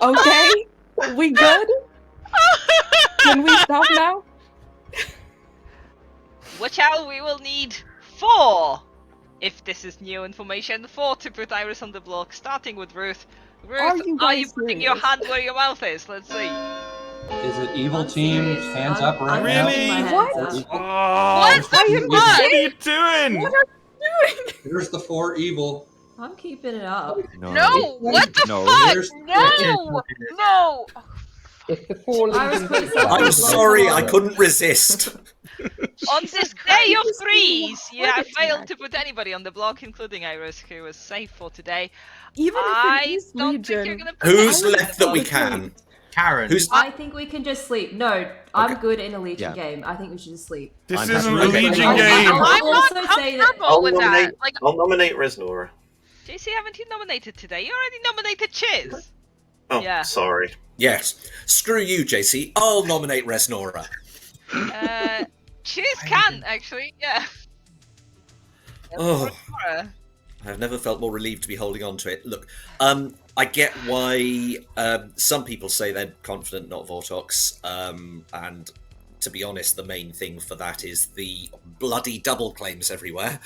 Okay? We good? Can we stop now? Watch out, we will need 4! If this is new information, 4 to put Iris on the block, starting with Ruth. Ruth, Are you are you guys putting your serious? hand where your mouth is? Let's see. Is it evil I'm team? serious. Hands I'm- up right I'm now. putting my hands What? up. Oh, What the Are you fuck? what are you doing? What are you doing? Here's the 4 evil. I'm keeping it up. No! What the No. fuck? Here's- No! No! If the 4 Iris Legion put vote herself down- I'm sorry, I couldn't resist. On this day of Just threes, you look have at failed that. to put anybody on the block, including Iris, who was safe for today. Even if it I is don't think you're Legion, gonna put Who's anyone on left the that we block. can? Karen. Who's I think we can just sleep. No, I'm Okay. good in a Legion Yeah. game. I think we should just sleep. This I'm isn't a happy with it. Legion I- game. I'll I'm not also say that- comfortable with that. Like, I'll nominate Resnora. JC, haven't you nominated today? You already nominated Chiz. Oh, Yeah. sorry. Yes. Screw you, JC. I'll nominate Resnora. Chiz can, actually, yeah. Oh. I've never felt more relieved to be holding on to it. Look, I get why some people say they're confident, not Vortox, and to be honest, the main thing for that is the bloody double claims everywhere.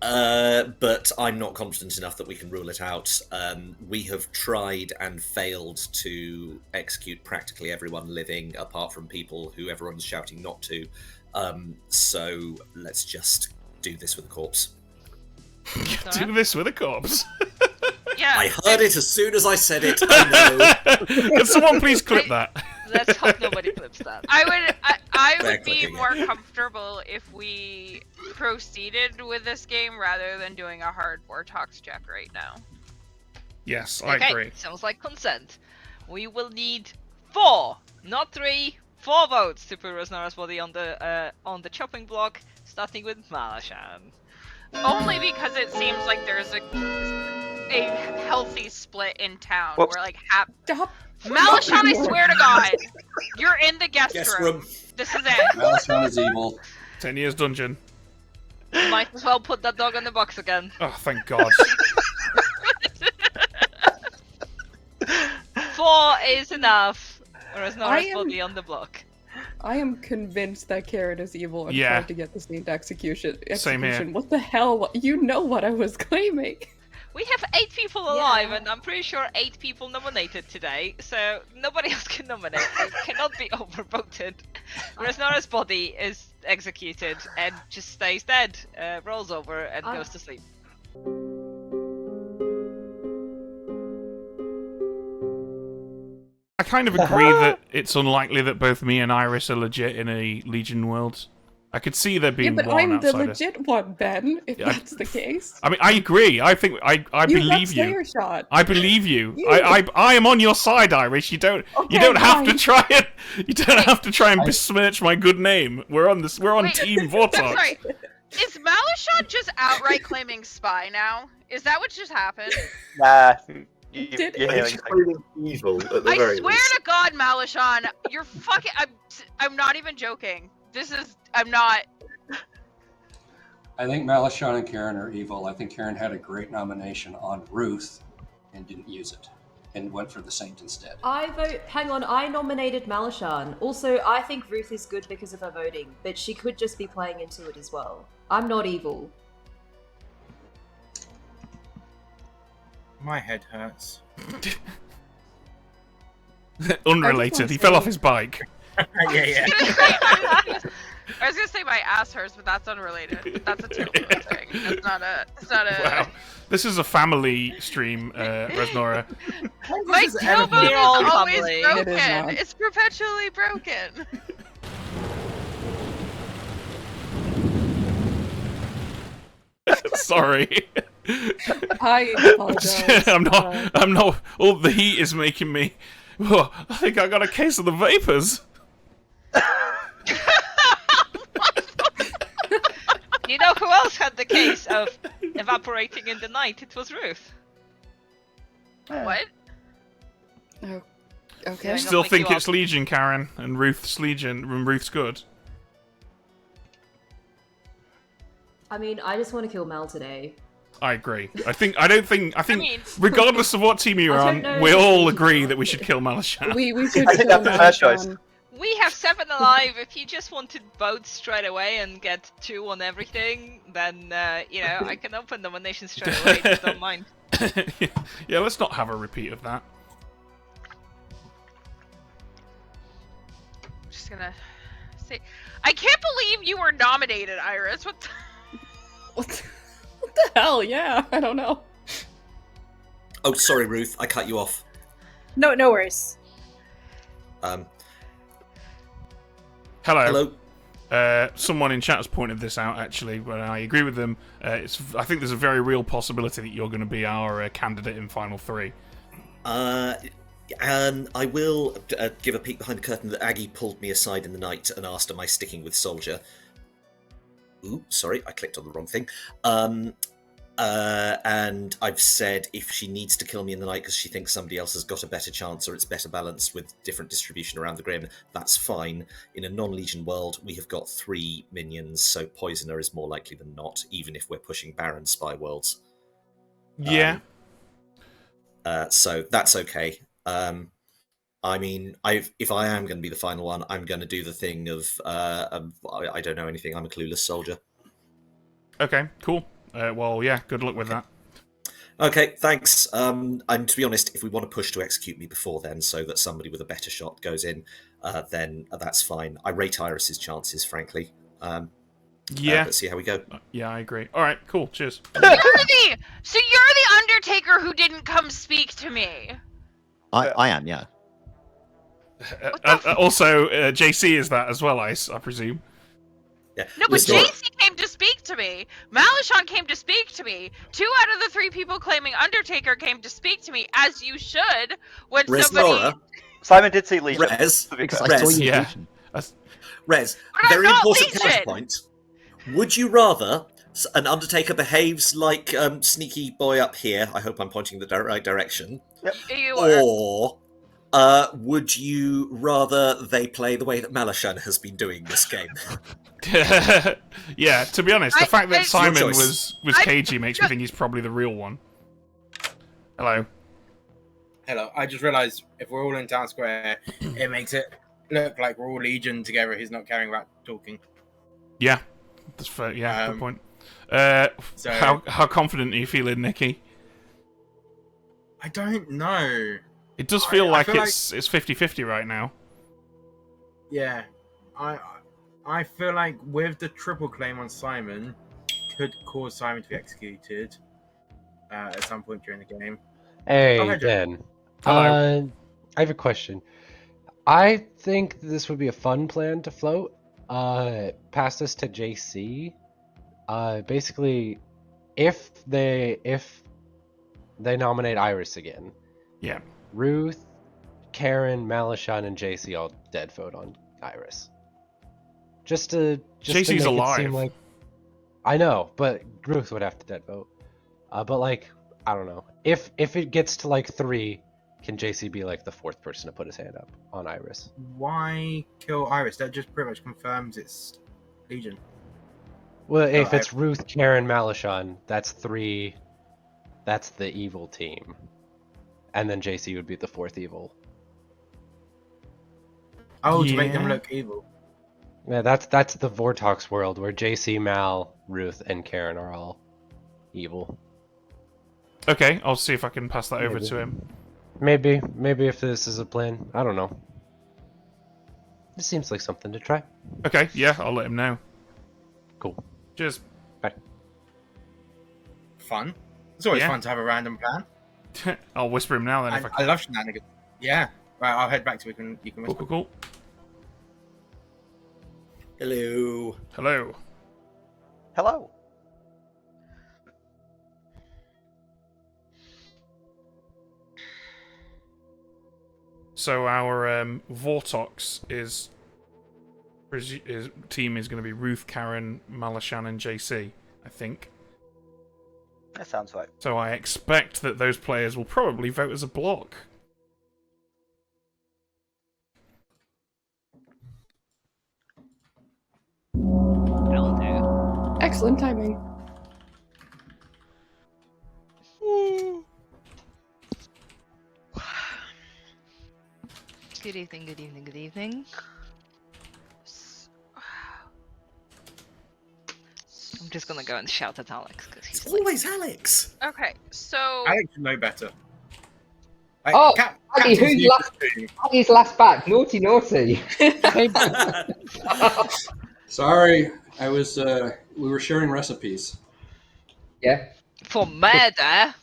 But I'm not confident enough that we can rule it out. We have tried and failed to execute practically everyone living, apart from people who everyone's shouting not to. So let's just do this with a corpse. Do this with a corpse. yeah. I heard it as soon as I said it. I know. Can someone please clip that? Let's hope nobody clips that. I They're would be clicking more it. comfortable if we proceeded with this game rather than doing a hard Vortox check right now. Yes, I agree. Sounds like consent. We will need 4, not 3, 4 votes to put Resnora's body on the chopping block, starting with Malishon. Only because it seems like there's a healthy split in town. Whoops. Where like Stop. Malishon, I swear to God, you're in the guest Guest room. room. This is it. Malishon is evil. 10 years dungeon. Might as well put that dog on the box again. Oh, thank God. 4 is enough. Resnora's I am- body on the block. I am convinced that Karen is evil and Yeah. tried to get the saint execution. Same here. What the hell? You know what I was claiming. We have 8 people alive, and I'm pretty sure 8 people nominated today, so nobody else can nominate. It cannot be overvoted. Resnora's body is executed and just stays dead, rolls over, and goes to sleep. I kind of agree that it's unlikely that both me and Iris are legit in a Legion world. I could see there Yeah, being but one I'm the outsider. legit one, Ben. If Yeah, that's the case. I mean, I agree. I think I You believe got you. Slayer shot. I believe you. You- I am on your side, Iris. You don't Okay, have to fine. try it. You don't have to try and besmirch my good name. We're on this. We're on Wait, Team Vortox. Sorry, is Malishon just outright claiming spy now? Is that what just happened? Nah, Did- you're I hearing think things. she's evil at the I very swear least. to God, Malishon, you're fucking. I'm not even joking. I'm not. I think Malishon and Karen are evil. I think Karen had a great nomination on Ruth and didn't use it. and went for the Saint instead. I vote. Hang on, I nominated Malashan. Also, I think Ruth is good because of her voting, but she could just be playing into it as well. I'm not evil. My head hurts. Unrelated. He fell off his bike. Yeah. I was gonna say my ass hurts, but that's unrelated. That's a terrible thing. It's not a. Wow. This is a family stream, Resnora. My tailbone is always family. broken. It is not. It's perpetually broken. Sorry. I apologize. I'm not. All the heat is making me. Oh, I think I got a case of the vapors. You know who else had the case of evaporating in the night? It was Ruth. What? Oh, Yeah, okay. I Still pick think you it's up. Legion, Karen, and Ruth's Legion, and Ruth's good. I mean, I just want to kill Mal today. I agree. I think mean- regardless of what team you're I don't on, know we if all we agree should that we should kill Malashan. We should I think kill that's a fair choice. Malashan. We have 7 alive. If you just wanted both straight away and get 2 on everything, then I can open nominations straight away. Just don't mind. Yeah, let's not have a repeat of that. Just gonna say, I can't believe you were nominated, Iris. What? What the hell? Yeah, I don't know. Oh, sorry, Ruth. I cut you off. No worries. Hello. Hello. Someone in chat has pointed this out, actually, but I agree with them. I think there's a very real possibility that you're going to be our candidate in Final 3. And I will give a peek behind the curtain that Aggie pulled me aside in the night and asked, am I sticking with Soldier? Ooh, sorry, I clicked on the wrong thing. And I've said if she needs to kill me in the night because she thinks somebody else has got a better chance or it's better balanced with different distribution around the grim, that's fine. In a non-Legion world, we have got 3 minions, so Poisoner is more likely than not, even if we're pushing Baron Spy Worlds. Yeah. So that's okay. I mean, if I am going to be the final one, I'm going to do the thing of I don't know anything. I'm a clueless soldier. Okay, cool. Well, yeah, good luck with that. Okay, thanks. And to be honest, if we want to push to execute me before then, so that somebody with a better shot goes in, then that's fine. I rate Iris's chances, frankly. Yeah. Let's see how we go. Yeah, I agree. All right, cool. Cheers. So you're the Undertaker who didn't come speak to me. I am, yeah. Also, JC is that as well, I presume. Yeah. No, but JC came to speak to me. Malashan came to speak to me. 2 out of the 3 people claiming Undertaker came to speak to me, as you should. When somebody. Simon did see Legion. Rez, Because I saw you Legion. Rez, But I'm very not important Legion! counterpoint. Would you rather an Undertaker behaves like sneaky boy up here? I hope I'm pointing the right direction. You are. Or would you rather they play the way that Malashan has been doing this game? Yeah, to be honest, the fact that Simon Your was choice. cagey makes me think he's probably the real one. Hello. Hello. I just realised if we're all in town square, it makes it look like we're all Legion together. He's not caring about talking. Yeah, that's fair. Yeah, good point. So- How confident are you feeling, Nikki? I don't know. It does feel like feel it's 50-50 right now. Yeah, I feel like with the triple claim on Simon, could cause Simon to be executed at some point during the game. Hey, Go ahead, Joe. Ben. Hello. I have a question. I think this would be a fun plan to float. Pass this to JC. Basically, if they nominate Iris again, yeah, Ruth, Karen, Malashan, and JC all dead vote on Iris. Just to JC's make alive. It seem like... I know, but Ruth would have to dead vote. But like, I don't know. If it gets to like 3, can JC be like the 4th person to put his hand up on Iris? Why kill Iris? That just pretty much confirms it's Legion. Well, if it's Ruth, Karen, Malashan, that's 3. That's the evil team. and then JC would be the fourth evil. Oh, to make them look evil. Yeah, that's the Vortox world where JC, Mal, Ruth, and Karen are all evil. Okay, I'll see if I can pass that over to him. Maybe if this is a plan. I don't know. This seems like something to try. Okay, yeah, I'll let him know. Cool. Cheers. Bye. Fun. It's always fun to have a random plan. I'll whisper him now then if I can. I love shenanigans. Yeah. Right, I'll head back to you can whisper. Cool. Hello. Hello. Hello. So our Vortox team is going to be Ruth, Karen, Malashan, and JC, I think. That sounds right. So I expect that those players will probably vote as a block. Excellent timing. Good evening. I'm just gonna go and shout at Alex because he's always Alex. Okay, so Alex should know better. Aggie, Aggie's last back. Naughty. Sorry, I was. We were sharing recipes. Yeah. For murder.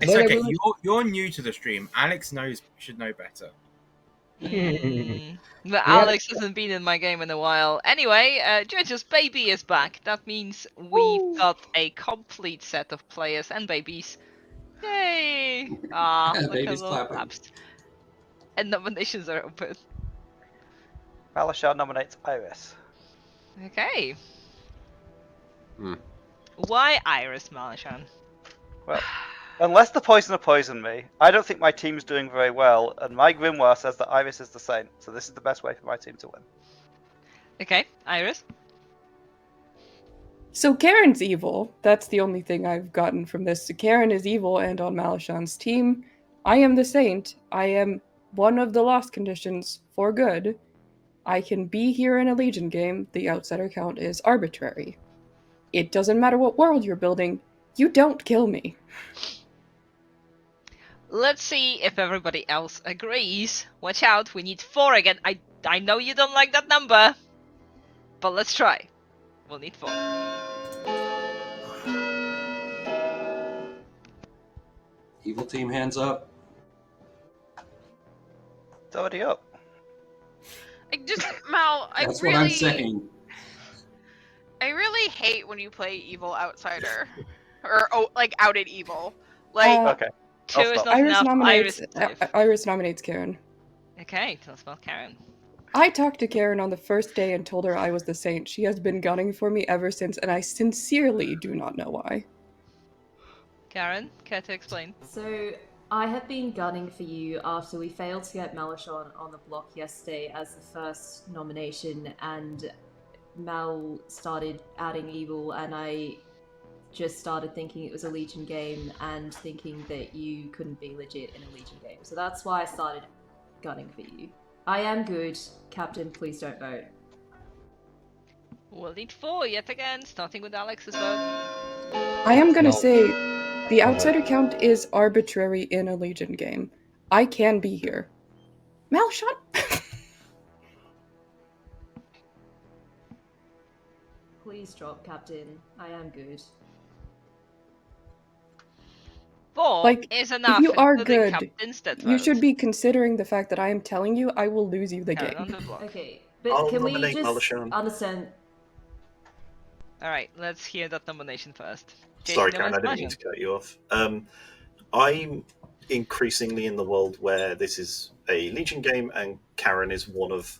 It's okay. You're new to the stream. Alex should know better. But Alex hasn't been in my game in a while. Anyway, Judge's baby is back. That means we've got a complete set of players and babies. Yay! Ah, look babies at those clapping. claps. And nominations are open. Malashan nominates Iris. Okay. Why Iris, Malashan? Well, unless the poisoner poisoned me, I don't think my team's doing very well, and my grimoire says that Iris is the saint, so this is the best way for my team to win. Okay, Iris. So Karen's evil. That's the only thing I've gotten from this. Karen is evil and on Malashan's team. I am the saint. I am one of the lost conditions for good. I can be here in a Legion game. The outsider count is arbitrary. It doesn't matter what world you're building. You don't kill me. Let's see if everybody else agrees. Watch out, we need 4 again. I know you don't like that number, but let's try. We'll need 4. Evil team, hands up. It's already up. Mal, That's what I'm saying. I really hate when you play evil outsider, or outed evil. Like, okay. 2 is not enough. Iris nominates Karen. Okay, tell us about Karen. I talked to Karen on the first day and told her I was the saint. She has been gunning for me ever since, and I sincerely do not know why. Karen, care to explain? So, I have been gunning for you after we failed to get Malashan on the block yesterday as the first nomination, and Mal started adding evil, and I just started thinking it was a Legion game and thinking that you couldn't be legit in a Legion game. So that's why I started gunning for you. I am good. Captain, please don't vote. We'll need 4 yet again, starting with Alex's vote. I am gonna say, the outsider count is arbitrary in a Legion game. I can be here. Mal, shut. Please drop, Captain. I am good. 4 is enough. If you are including good, Captain's dead you vote. should be considering the fact that I am telling you I will lose you the Karen on game. the block. Okay, but I'll can we nominate just Malashan. understand? Alright, let's hear that nomination first. Sorry, Jason, Karen, I no didn't mean to cut you off. I'm increasingly in the world where this is a Legion game, and Karen is one of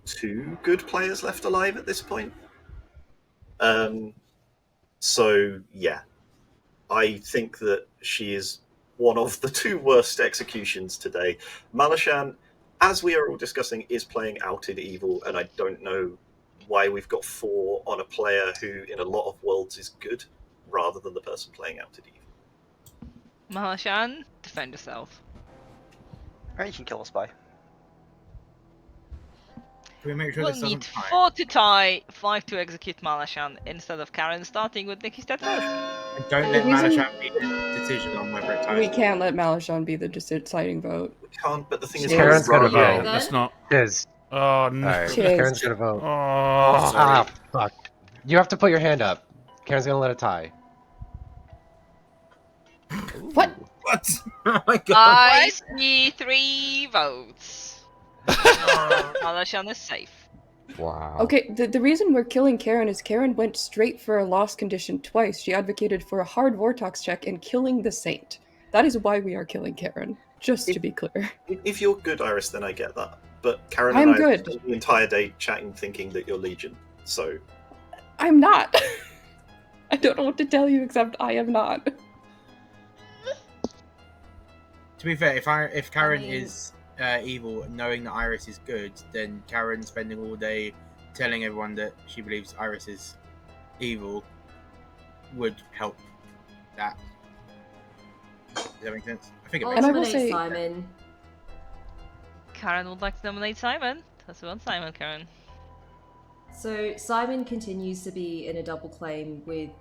2 good players left alive at this point. So, yeah. I think that she is one of the 2 worst executions today. Malashan, as we are all discussing, is playing outed evil, and I don't know why we've got 4 on a player who, in a lot of worlds, is good, rather than the person playing outed evil. Malashan, the defend yourself. Or you can kill a spy. Can we make sure We'll this need doesn't tie? 4 to tie, 5 to execute Malashan instead of Karen, starting with Nikki's dead vote. And don't let The reason- Malashan be the decision on whether it ties. We can't let Malashan be the deciding vote. We can't, but the thing is, Karen's gonna Yeah, vote. let's not. Chiz. Oh no. Alright, Chiz. Karen's gonna vote. Oh. Ah, fuck. You have to put your hand up. Karen's gonna let it tie. What? What? Oh my god. I see 3 votes. Malashan is safe. Wow. Okay, the reason we're killing Karen is Karen went straight for a loss condition twice. She advocated for a hard Vortox check and killing the Saint. That is why we are killing Karen, just to be clear. If you're good, Iris, then I get that. But Karen I'm and I good. spent the entire day chatting, thinking that you're Legion. So I'm not. I don't know what to tell you except I am not. To be fair, if Karen I mean- is evil, knowing that Iris is good, then Karen spending all day telling everyone that she believes Iris is evil would help that. Does that make sense? I think it I'll makes And I will sense. nominate say- Simon. Karen would like to nominate Simon. That's one Simon, Karen. So Simon continues to be in a double claim with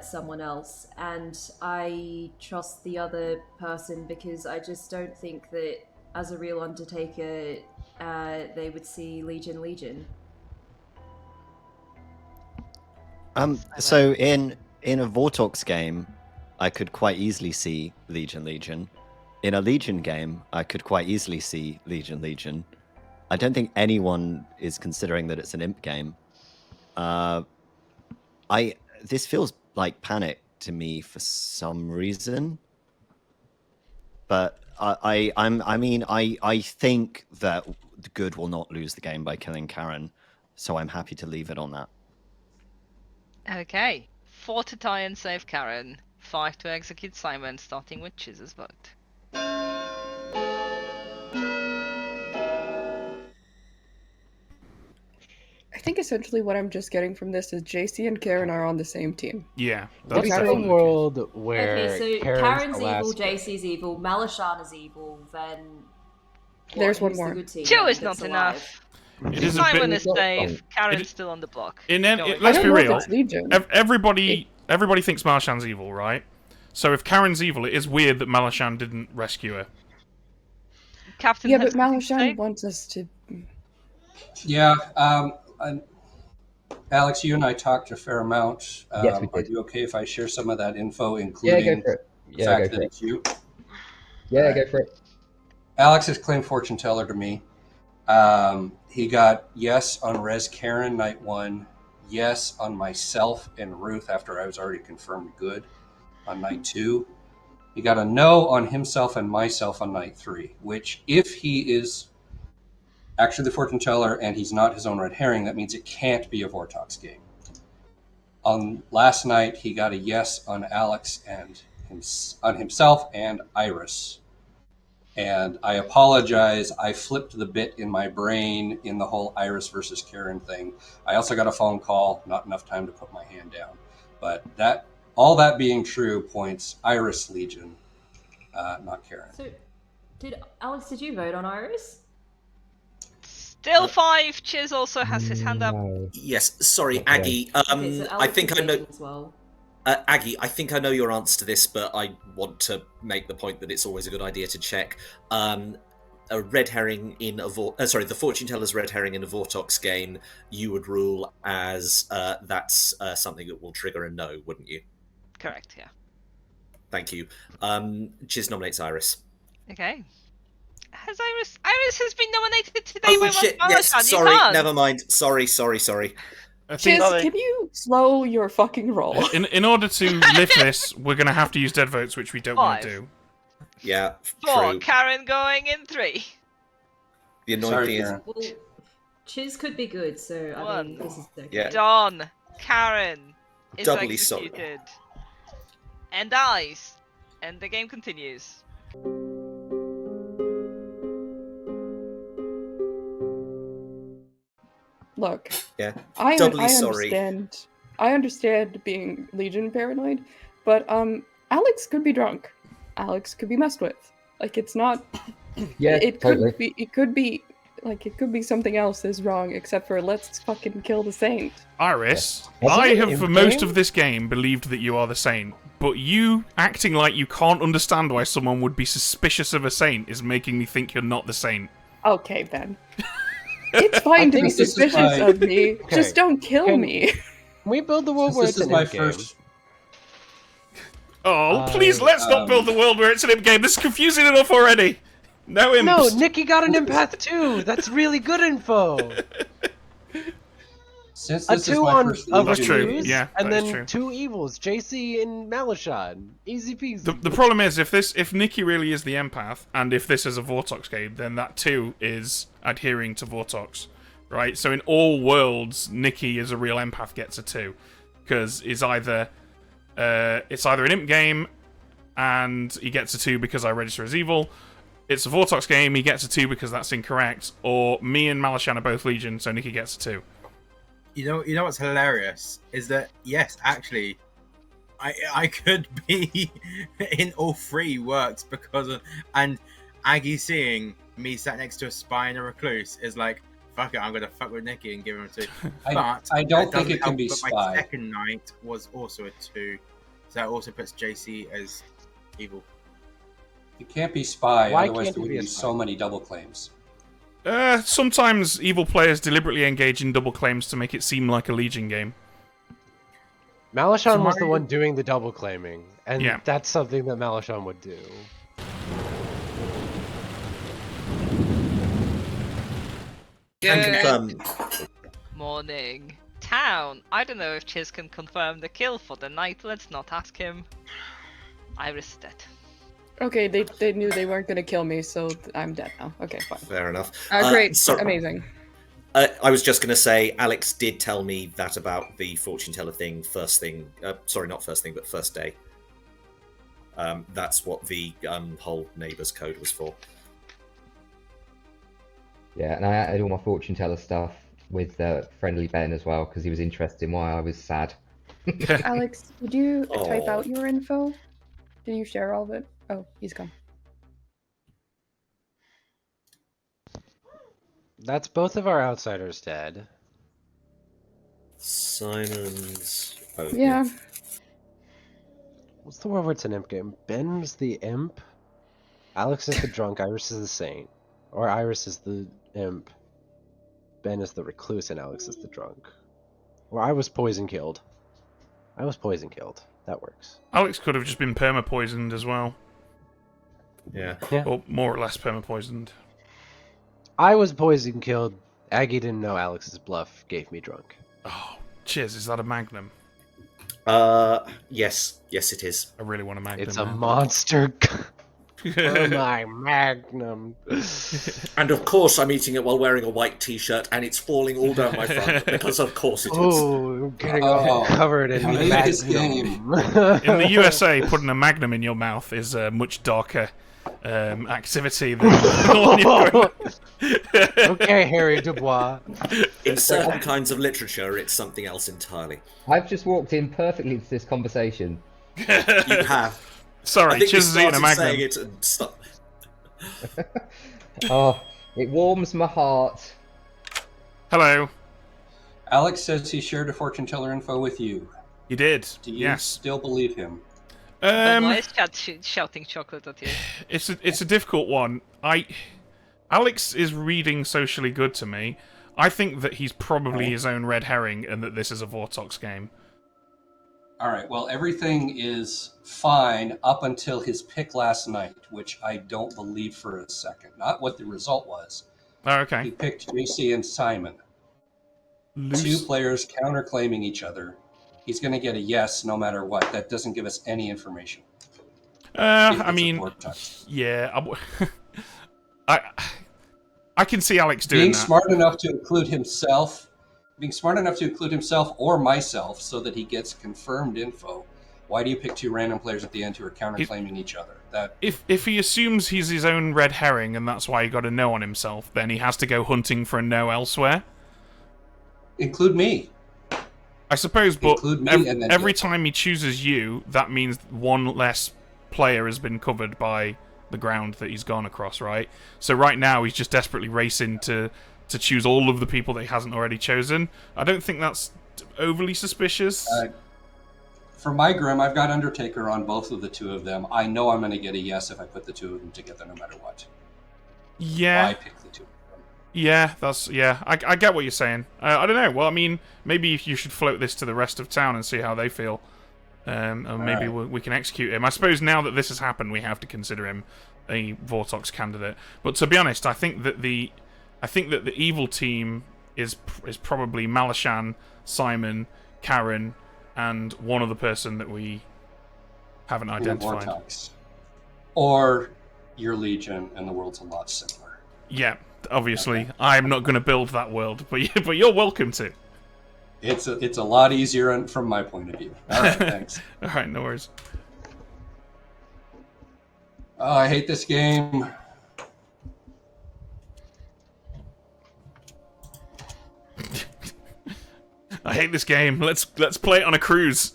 someone else, and I trust the other person because I just don't think that as a real Undertaker they would see Legion. So in a Vortox game, I could quite easily see Legion. In a Legion game, I could quite easily see Legion. I don't think anyone is considering that it's an imp game. This feels like panic to me for some reason. But I think that the good will not lose the game by killing Karen, so I'm happy to leave it on that. Okay. 4 to tie and save Karen. 5 to execute Simon, starting with Chiz's vote. I think essentially what I'm just getting from this is JC and Karen are on the same team. Yeah, That's that's not a definitely the case. world where Okay, so Karen's Karen's the last evil, JC's evil, Malashan is evil, then There's one who's the more. good team 2 then is that's not alive? enough. It is a Simon bit. is safe. It Karen's is- still on the block. In Go let's I be don't know if real. it's Legion. Everybody thinks Malashan's evil, right? So if Karen's evil, it is weird that Malashan didn't rescue her. Captain Yeah, has but something to say? Malashan wants us to. Yeah, Alex, you and I talked a fair amount. Yes, we Are did. you okay if I share some of that info, Yeah, including go for it. the Yeah, fact go that for it. it's you? Yeah, Alright. go for it. Alex has claimed fortune teller to me. He got yes on Res Karen night 1, yes on myself and Ruth after I was already confirmed good on night 2. He got a no on himself and myself on night 3, which if he is actually the fortune teller and he's not his own red herring, that means it can't be a Vortox game. On last night, he got a yes on Alex and on himself and Iris. And I apologize, I flipped the bit in my brain in the whole Iris versus Karen thing. I also got a phone call, not enough time to put my hand down. But all that being true points Iris Legion, not Karen. So, Alex, did you vote on Iris? Still 5. Chiz also has his hand up. No. Yes, sorry, Okay. Aggie. Okay, so I Alex think is I know. Legion as well. Aggie, I think I know your answer to this, but I want to make the point that it's always a good idea to check. A red herring in a the fortune teller's red herring in a Vortox game, you would rule as that's something that will trigger a no, wouldn't you? Correct, yeah. Thank you. Chiz nominates Iris. Okay. Iris has been nominated today by Oh shit! Malashan. Yes, You sorry. can't. Never mind. Sorry. I Chiz, think can you slow your fucking roll? in order to lift this, we're gonna have to use dead votes, which we don't want to 5. do. Yeah, 4. true. Karen going in 3. The annoying Sorry, thing is, Karen. Well, Chiz could be good, so I mean, 1. this is okay. Yeah. Done. Karen is Doubly sorry. executed. And dies. And the game continues. Look, yeah, I doubly sorry. understand being Legion paranoid, but Alex could be drunk. Alex could be messed with. Like, it's not. Yeah, it totally. could be. It could be. Like, it could be something else is wrong, except for let's fucking kill the saint. Iris, Was I it have in for most game? of this game believed that you are the saint, but you acting like you can't understand why someone would be suspicious of a saint is making me think you're not the saint. Okay, Ben. It's fine to be think this is suspicious my- of me. Okay. Just don't kill Can- me. Can we build the world Since where this it's is an my imp game? first. Oh, please, let's not build the world where it's an imp game. This is confusing enough already. No imps. No, Nikki got an empath too. That's really good info. Since A this is 2 my on first of That's true. Legion, Yeah, and that is then true. 2 evils, JC and Malishon. Easy peasy. The problem is, if Nikki really is the empath, and if this is a Vortox game, then that too is adhering to Vortox, right? So in all worlds, Nikki as a real empath gets a 2, because it's either an imp game, and he gets a 2 because I register as evil. It's a Vortox game, he gets a 2 because that's incorrect, or me and Malishon are both Legion, so Nikki gets a 2. You know what's hilarious is that yes, actually, I could be in all 3 works because of, and Aggie seeing me sat next to a spy and a recluse is like, fuck it, I'm gonna fuck with Nikki and give him a 2. But I don't that think doesn't it can help, be but spy. My second night was also a 2, so that also puts JC as evil. It can't be spy, Why otherwise can't there it would be a be spy? so many double claims. Sometimes evil players deliberately engage in double claims to make it seem like a Legion game. Malishon was the Mario- one doing the double claiming, and Yeah. that's something that Malishon would do. Can confirm. Morning. Town. I don't know if Chiz can confirm the kill for the night. Let's not ask him. Iris is dead. Okay, they knew they weren't gonna kill me, so I'm dead now. Okay, fine. Fair enough. Great. sorry. Amazing. I was just going to say, Alex did tell me that about the fortune teller thing first thing. Sorry, not first thing, but first day. That's what the whole neighbours code was for. Yeah, and I added all my fortune teller stuff with friendly Ben as well because he was interested in why I was sad. Alex, did you type Aw. out your info? Did you share all of it? Oh, he's gone. That's both of our outsiders dead. Simon's. Oh, Yeah. What's the world where it's an imp game? Ben's the imp. Alex is the drunk. Iris is the saint. Or Iris is the imp. Ben is the recluse and Alex is the drunk. Or I was poison killed. I was poison killed. That works. Alex could have just been perma-poisoned as well. Yeah. Or more or less perma-poisoned. I was poison killed. Aggie didn't know Alex's bluff gave me drunk. Oh, cheers. Is that a Magnum? Yes, it is. I really want a Magnum. It's a now. monster. Oh my Magnum. And of course, I'm eating it while wearing a white T-shirt, and it's falling all down my front because, of course, it is. Oh, I'm getting all covered in Hate this game. Magnum. In the USA, putting a Magnum in your mouth is a much darker activity than the one you're going. Okay, Harry Dubois. In certain kinds of literature, it's something else entirely. I've just walked in perfectly into this conversation. You have. I Sorry, think we Chiz is eating a started Magnum. saying it and stop. Oh, it warms my heart. Hello. Alex says he shared a fortune teller info with you. He did. Do you Yes. still believe him? Why is Chad shouting chocolate at you? It's a difficult one. Alex is reading socially good to me. I think that he's probably his own red herring and that this is a Vortox game. All right, well, everything is fine up until his pick last night, which I don't believe for a second. Not what the result was. Oh, okay. He picked JC and Simon. Two players counterclaiming each other. He's going to get a yes no matter what. That doesn't give us any information. I mean, yeah. I can see Alex doing Being that. smart enough to include himself or myself so that he gets confirmed info. Why do you pick two random players at the end who are counterclaiming each other? That If he assumes he's his own red herring and that's why he got a no on himself, then he has to go hunting for a no elsewhere. include me. I suppose, but Include me and then every go. time he chooses you, that means one less player has been covered by the ground that he's gone across, right? So right now he's just desperately racing to choose all of the people that he hasn't already chosen. I don't think that's overly suspicious. For my Grim, I've got Undertaker on both of the two of them. I know I'm going to get a yes if I put the two of them together no matter what. Yeah. I pick the two of them. Yeah, I get what you're saying. I don't know. Well, I mean, maybe you should float this to the rest of town and see how they feel. And maybe we can execute him. I suppose now that this has happened, we have to consider him a Vortox candidate. But to be honest, I think that the evil team is probably Malashan, Simon, Karen, and one other person that we haven't identified. Vortex. Or your Legion, and the world's a lot simpler. Yeah, obviously, okay. I'm not going to build that world, but you're welcome to. It's a lot easier from my point of view. All right, thanks. All right, no worries. Oh, I hate this game. I hate this game. Let's play it on a cruise.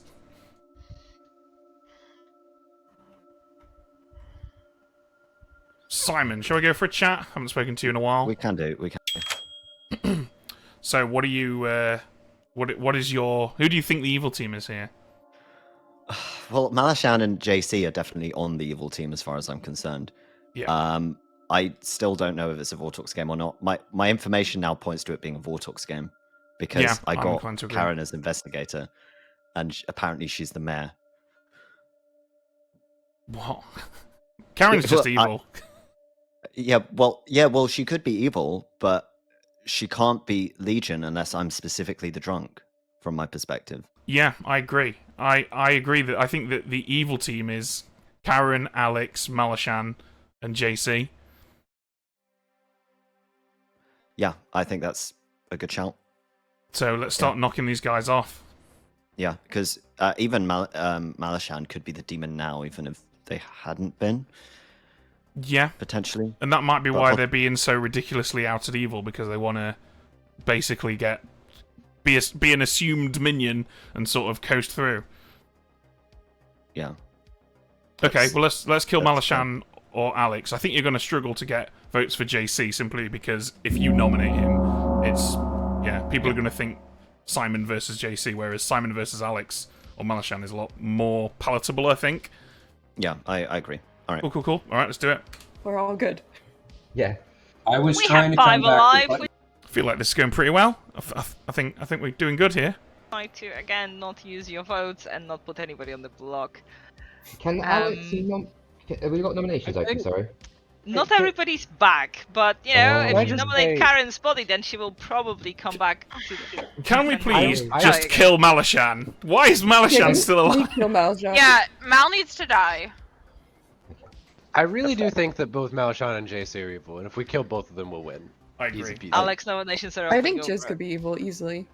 Simon, shall we go for a chat? Haven't spoken to you in a while. We can do. So, what are you? What is your? Who do you think the evil team is here? Well, Malashan and JC are definitely on the evil team as far as I'm concerned. Yeah. I still don't know if it's a Vortox game or not. My information now points to it being a Vortox game because I got Karen as investigator, and apparently she's the mayor. What? Karen's just evil. Well, she could be evil, but she can't be Legion unless I'm specifically the drunk, from my perspective. Yeah, I agree. I agree that I think that the evil team is Karen, Alex, Malashan, and JC. Yeah, I think that's a good shout. So let's start knocking these guys off. Yeah, because even Malashan could be the demon now, even if they hadn't been. Yeah. Potentially. And that might be why they're being so ridiculously out at evil, because they want to basically be an assumed minion and sort of coast through. Yeah. Okay, well let's kill Malashan or Alex. I think you're going to struggle to get votes for JC simply because if you nominate him, people are going to think Simon versus JC, whereas Simon versus Alex or Malashan is a lot more palatable, I think. Yeah, I agree. All right. Cool. All right, let's do it. We're all good. Yeah. I was trying to come back. I feel like this is going pretty well. I think we're doing good here. Try to again not use your votes and not put anybody on the block. Can Alex? Have we got nominations open? Sorry. Not everybody's back, but if you nominate Karen's body, then she will probably come back. Can we please just kill Malashan? Why is Malashan still alive? Kill Malashan. Yeah, Mal needs to die. I really do think that both Malashan and JC are evil, and if we kill both of them, we'll win. I agree. Easy peasy. Alex nominations are. I think Jiz could be evil easily.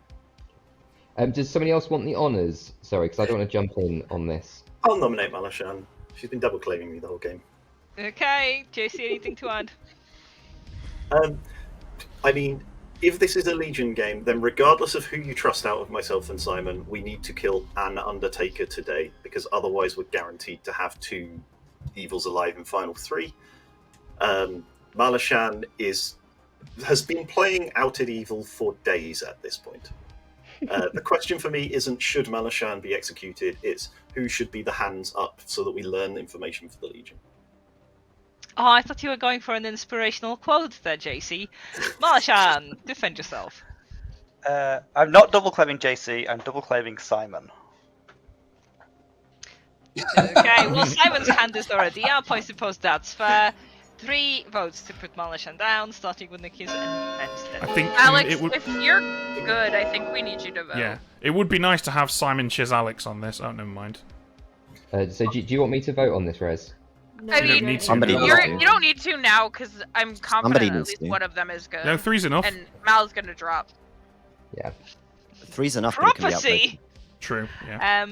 Does somebody else want the honours? Sorry, because I don't want to jump in on this. I'll nominate Malashan. She's been double claiming me the whole game. Okay, JC, anything to add? I mean, if this is a Legion game, then regardless of who you trust out of myself and Simon, we need to kill an Undertaker today, because otherwise we're guaranteed to have two evils alive in Final 3. Malashan has been playing Outed Evil for days at this point. The question for me isn't should Malashan be executed, it's who should be the hands up so that we learn information for the Legion. Oh, I thought you were going for an inspirational quote there, JC. Malashan, defend yourself. I'm not double claiming JC, I'm double claiming Simon. Okay, well, Simon's hand is already up. I suppose that's fair. 3 votes to put Malashan down, starting with Nikki's and I think Alex, if you're good, I think we need you to vote. Yeah, it would be nice to have Simon Chiz Alex on this. Oh, never mind. So do you want me to vote on this, Rez? No, you don't need to. You don't need to now, because I'm confident at least one of them is good. No, 3's enough. And Mal's gonna drop. Yeah. 3's enough. Prophecy! True, yeah.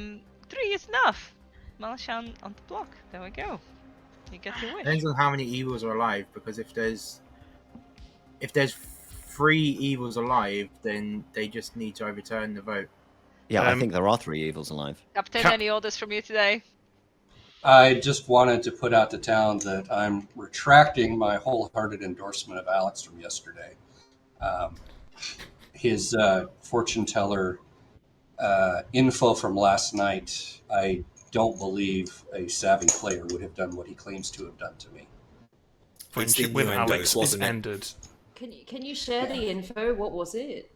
3 is enough. Malashan on the block. There we go. You get your wish. Depends on how many evils are alive, because if there's 3 evils alive, then they just need to overturn the vote. Yeah, I think there are 3 evils alive. Captain, any orders from you today? I just wanted to put out to town that I'm retracting my wholehearted endorsement of Alex from yesterday. His fortune teller info from last night, I don't believe a savvy player would have done what he claims to have done to me. Friendship with Alex is ended. Can you share the info? What was it?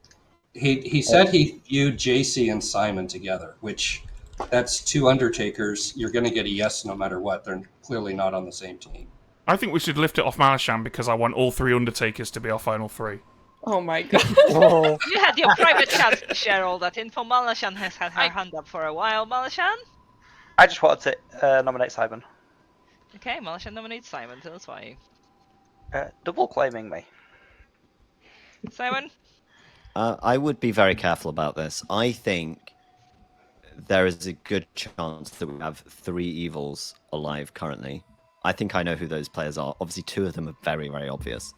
He said he viewed JC and Simon together, which that's two Undertakers. You're going to get a yes no matter what. They're clearly not on the same team. I think we should lift it off Malasham because I want all 3 Undertakers to be our final 3. Oh my god. You had your private chance to share all that info. Malashan has had her hand up for a while. Malashan? I just wanted to nominate Simon. Okay, Malashan nominates Simon. Tell us why. Double claiming me. Simon? I would be very careful about this. I think there is a good chance that we have 3 evils alive currently. I think I know who those players are. Obviously, 2 of them are very, very obvious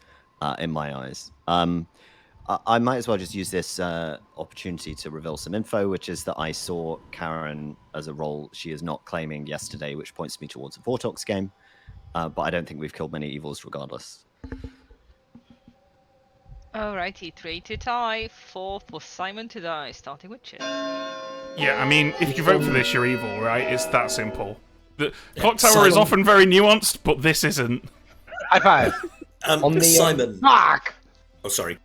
in my eyes. I might as well just use this opportunity to reveal some info, which is that I saw Karen as a role she is not claiming yesterday, which points me towards a Vortox game. But I don't think we've killed many evils regardless. Alrighty, 3 to tie. 4 for Simon to die, starting with Chiz. Yeah, I mean, if you vote for this, you're evil, right? It's that simple. The Clocktower is often very nuanced, but this isn't. High five. Simon. Fuck! Oh, sorry.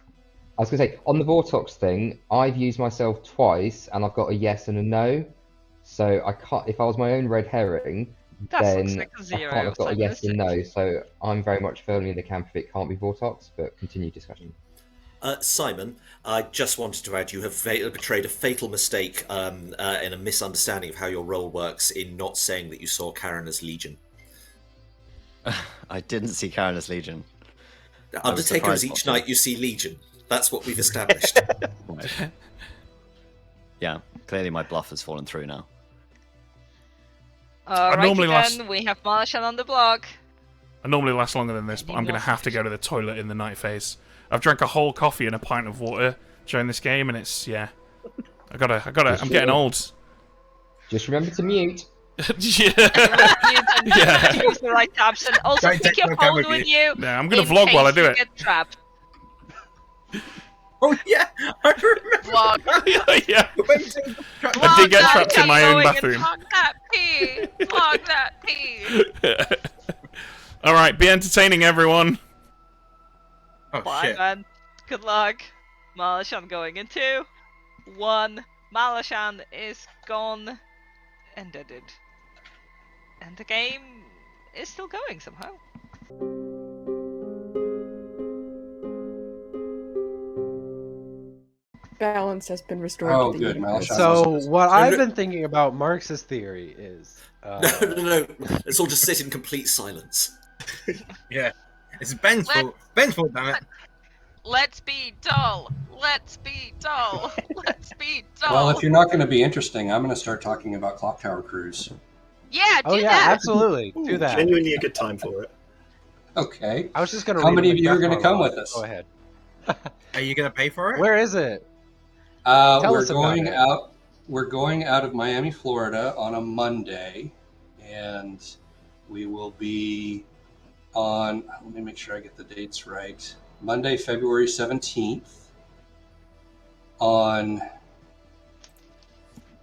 I was going to say, on the Vortox thing, I've used myself twice, and I've got a yes and a no. So I can't. If I was my own red herring, then like a 0, I can't have got a yes and no. So I'm very much firmly in the camp if it can't be Vortox, but continue discussion. Simon, I just wanted to add you have betrayed a fatal mistake in a misunderstanding of how your role works in not saying that you saw Karen as Legion. I didn't see Karen as Legion. Undertaker is each night you see Legion. That's what we've established. Right. Yeah, clearly my bluff has fallen through now. Alrighty then, we have Malashan on the block. I normally last longer than this, but I'm going to have to go to the toilet in the night phase. I've drank a whole coffee and a pint of water during this game, and it's, yeah. I gotta, I'm getting old. Just remember to mute. Use the right tabs, and also pick your phone with you. No, I'm gonna vlog while I do it. Get trapped. Oh yeah, I remember. Vlog. Yeah. I did get trapped in my own bathroom. Vlog that pee. Vlog that pee. All right, be entertaining, everyone. Oh Bye, shit. man. Good luck. Malashan going in 2, 1. Malashan is gone and deaded. And the game is still going somehow. Balance has been restored Oh, to the good. universe. So what I've been thinking about Marx's theory is... No. Let's all just sit in complete silence. Yeah. It's Ben's fault. Ben's fault, damn it. Let's be dull. Let's be dull. Let's be dull. Well, if you're not going to be interesting, I'm going to start talking about Clocktower Cruise. Yeah, do Oh yeah, that. absolutely. Do that. Genuinely a good time for it. Okay. I was just gonna. How read many a of you are Macbeth going to come monologue. with us? Go ahead. Are you gonna pay for it? Where is it? Tell We're us about going it. out. We're going out of Miami, Florida, on a Monday, and we will be on. Let me make sure I get the dates right. Monday, February 17th. On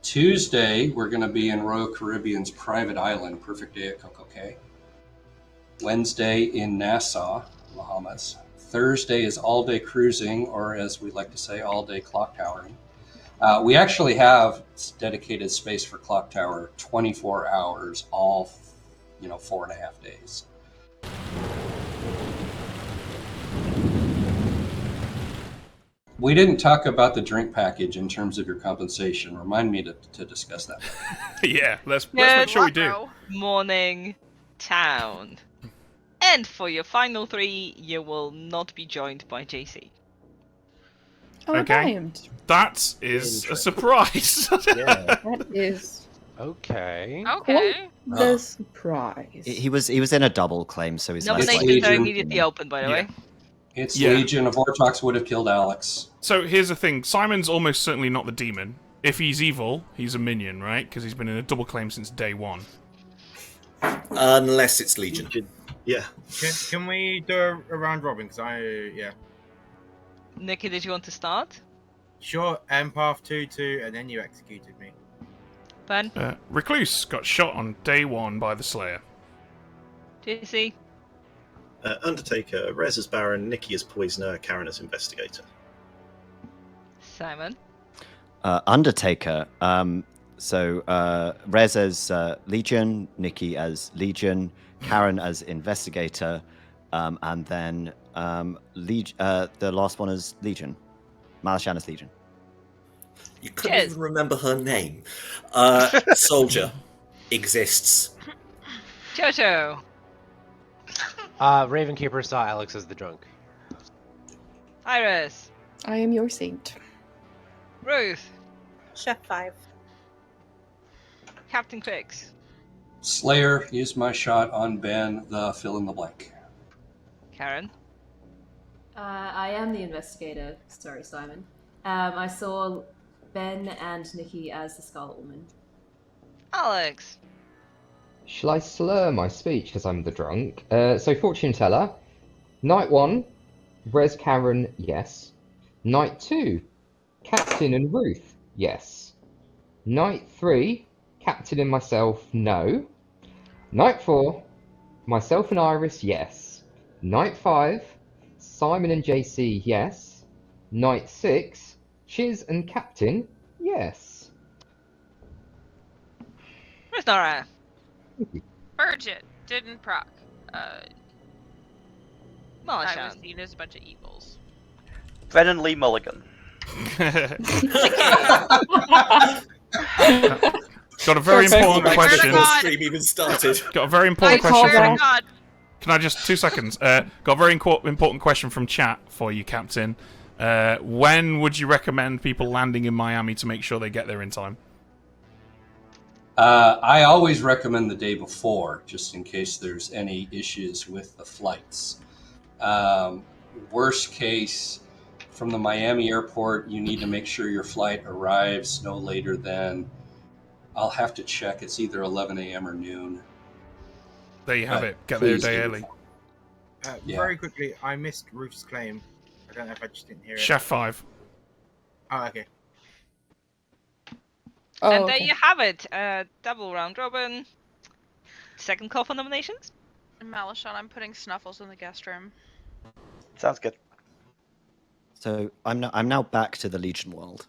Tuesday, we're going to be in Royal Caribbean's private island, Perfect Day at Coco Cay. Wednesday in Nassau, Bahamas. Thursday is all-day cruising, or as we like to say, all-day clock towering. We actually have dedicated space for clock tower 24 hours, all 4.5 days. We didn't talk about the drink package in terms of your compensation. Remind me to discuss that. Yeah, let's make sure we do. Morning town. And for your final 3, you will not be joined by JC. Oh, Okay. That is a surprise. That is Okay. Okay. the surprise. He was in a double claim, so he's less Nominations are likely. immediately open, by the way. It's Yeah. Legion of Vortox would have killed Alex. So here's the thing: Simon's almost certainly not the demon. If he's evil, he's a minion, right? Because he's been in a double claim since day 1. Unless it's Legion. Yeah. Can we do a round robin? Because Nikki, did you want to start? Sure, empath 2-2, and then you executed me. Ben? Recluse got shot on day 1 by the Slayer. JC? Undertaker, Rez as Baron, Nikki as Poisoner, Karen as Investigator. Simon? Undertaker. So Rez as Legion, Nikki as Legion, Karen as Investigator, and then the last one is Legion. Malashan as Legion. You couldn't even remember her name. Soldier exists. Jojo? Ravenkeeper saw Alex as the drunk. Iris? I am your saint. Ruth? Chef 5. Captain Quicks? Slayer used my shot on Ben, the fill in the blank. Karen? I am the investigator. Sorry, Simon. I saw Ben and Nikki as the Scarlet Woman. Alex? Shall I slur my speech because I'm the drunk? So Fortune Teller. Night 1, Rez Karen, yes. Night 2, Captain and Ruth, yes. Night 3, Captain and myself, no. Night 4, myself and Iris, yes. Night 5, Simon and JC, yes. Night 6, Chiz and Captain, yes. Where's Nora? Virgin didn't proc. I was Malashan? seen as a bunch of evils. Brennan Lee Mulligan. Got a very important question. Stream even started. Got a very important I question swear to from. God. Can I just 2 seconds? Got a very important question from chat for you, Captain. When would you recommend people landing in Miami to make sure they get there in time? I always recommend the day before, just in case there's any issues with the flights. Worst case, from the Miami airport, you need to make sure your flight arrives no later than, I'll have to check, it's either 11 a.m. or noon. There you have it. Get there a day early. Very quickly, I missed Ruth's claim. I don't know if I just didn't hear it. Chef 5. Oh, okay. Oh, And okay. there you have it. Double round robin. Second call for nominations? Malashan, I'm putting Snuffles in the guest room. Sounds good. So I'm now back to the Legion world.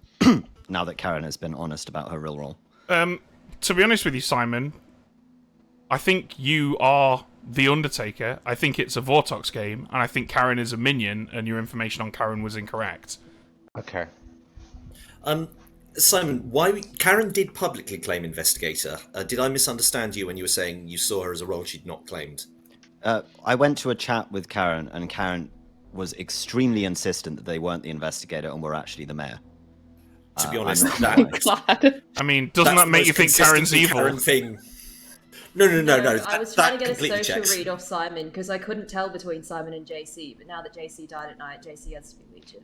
Now that Karen has been honest about her real role. To be honest with you, Simon, I think you are the Undertaker. I think it's a Vortox game, and I think Karen is a minion, and your information on Karen was incorrect. Okay. Simon, Karen did publicly claim Investigator. Did I misunderstand you when you were saying you saw her as a role she'd not claimed? I went to a chat with Karen, and Karen was extremely insistent that they weren't the Investigator and were actually the mayor. To be honest, God. I mean, doesn't that make you think Karen's evil? Karen thing. No. I was trying to get a completely social checks. read off Simon because I couldn't tell between Simon and JC, but now that JC died at night, JC has to be Legion.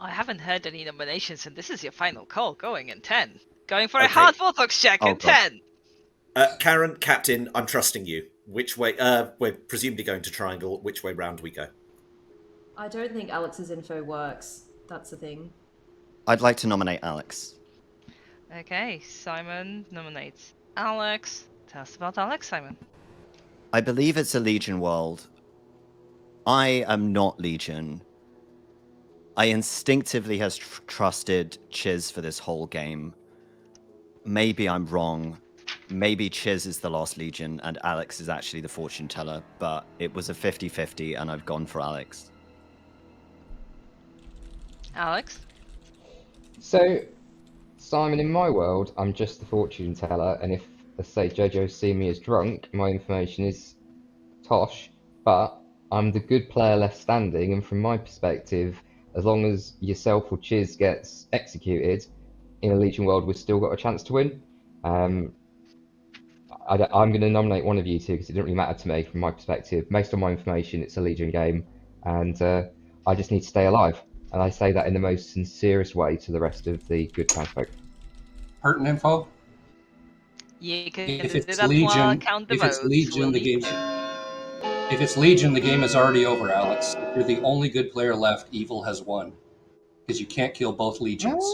I haven't heard any nominations, and this is your final call. Going in 10. Going for a Okay. hard Vortox check in God. 10. Karen, Captain, I'm trusting you. Which way? We're presumably going to Triangle. Which way round we go? I don't think Alex's info works. That's the thing. I'd like to nominate Alex. Okay, Simon nominates Alex. Tell us about Alex, Simon. I believe it's a Legion world. I am not Legion. I instinctively has trusted Chiz for this whole game. Maybe I'm wrong. Maybe Chiz is the last Legion and Alex is actually the fortune teller, but it was a 50-50 and I've gone for Alex. Alex? So, Simon, in my world, I'm just the fortune teller, and if, let's say, Jojo see me as drunk, my information is tosh, but I'm the good player left standing, and from my perspective, as long as yourself or Chiz gets executed, in a Legion world, we've still got a chance to win. I'm going to nominate one of you two, because it doesn't really matter to me from my perspective. Based on my information, it's a Legion game, and I just need to stay alive. And I say that in the most sincerest way to the rest of the good townsfolk. Pertinent info? You can If do it's that Legion, while I count the if it's votes. Legion, We'll the need- game's. If it's Legion, the game is already over, Alex. If you're the only good player left, evil has won. Because you can't kill both legions.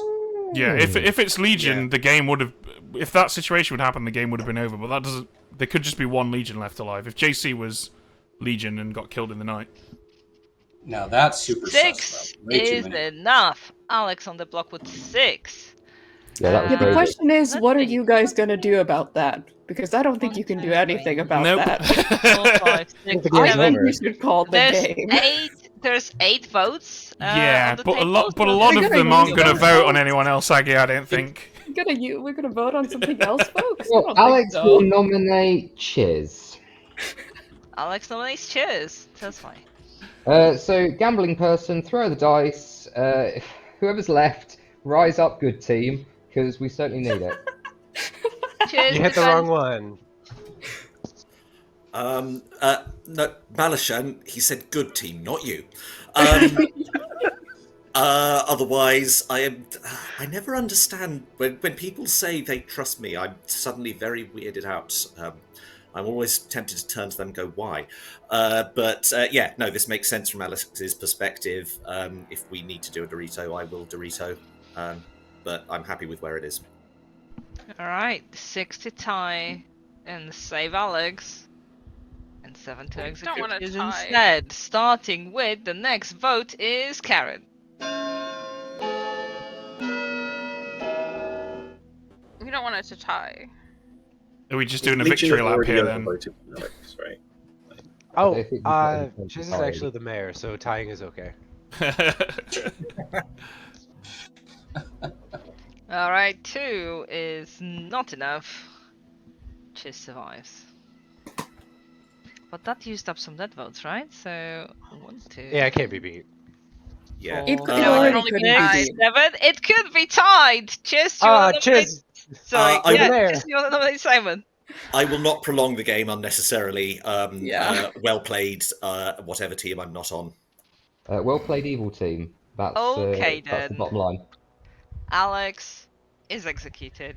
Yeah, if it's Legion, the game would have. If that situation would happen, the game would have been over. But that doesn't. There could just be one Legion left alive. If JC was Legion and got killed in the night. Now that's super 6 sus, though. Way too is many. enough. Alex on the block with 6. Yeah, that was Yeah, the very question is, Let's what are see. you guys gonna do about that? Because I don't think you can do anything about Nope. that. 4, 5, 6, The game's I think over. we should call the There's game. 8. There's 8 votes. Yeah, on the but a table, lot, but a so lot We're of gonna them aren't use going to those vote on votes. anyone else, Aggie. I don't think. We're gonna vote on something else, folks. I Well, don't think Alex so. will nominate Chiz. Alex nominates Cheers. That's fine. So, gambling person, throw the dice. Whoever's left, rise up, good team, because we certainly need it. Cheers. You hit the wrong one. No, Malashan, he said good team, not you. Otherwise, I never understand when people say they trust me. I'm suddenly very weirded out. I'm always tempted to turn to them and go, why? But yeah, no, this makes sense from Alex's perspective. If we need to do a Dorito, I will Dorito. But I'm happy with where it is. Alright, 6 to tie and save Alex. And 7 to I don't execute wanna is tie. instead. Starting with the next vote is Karen. We don't want it to tie. Are we just doing a Legion victory have lap already here then? overvoted Alex, right? Oh, don't think we've got anything Chiz is to tie. actually the mayor, so tying is okay. Alright, 2 is not enough. Chiz survives. But that used up some dead votes, right? So 1, 2. Yeah, it can't be beat. Yeah. It four, could No, it already can only be couldn't tied. be. 7. It could be tied. Chiz, you wanna nominate- Chiz! Sorry, I yeah, will- Chiz, you want to nominate Simon? I will not prolong the game unnecessarily. Yeah. Well played, whatever team I'm not on. Well played, evil team. That's, Okay, that's the then. bottom line. Alex is executed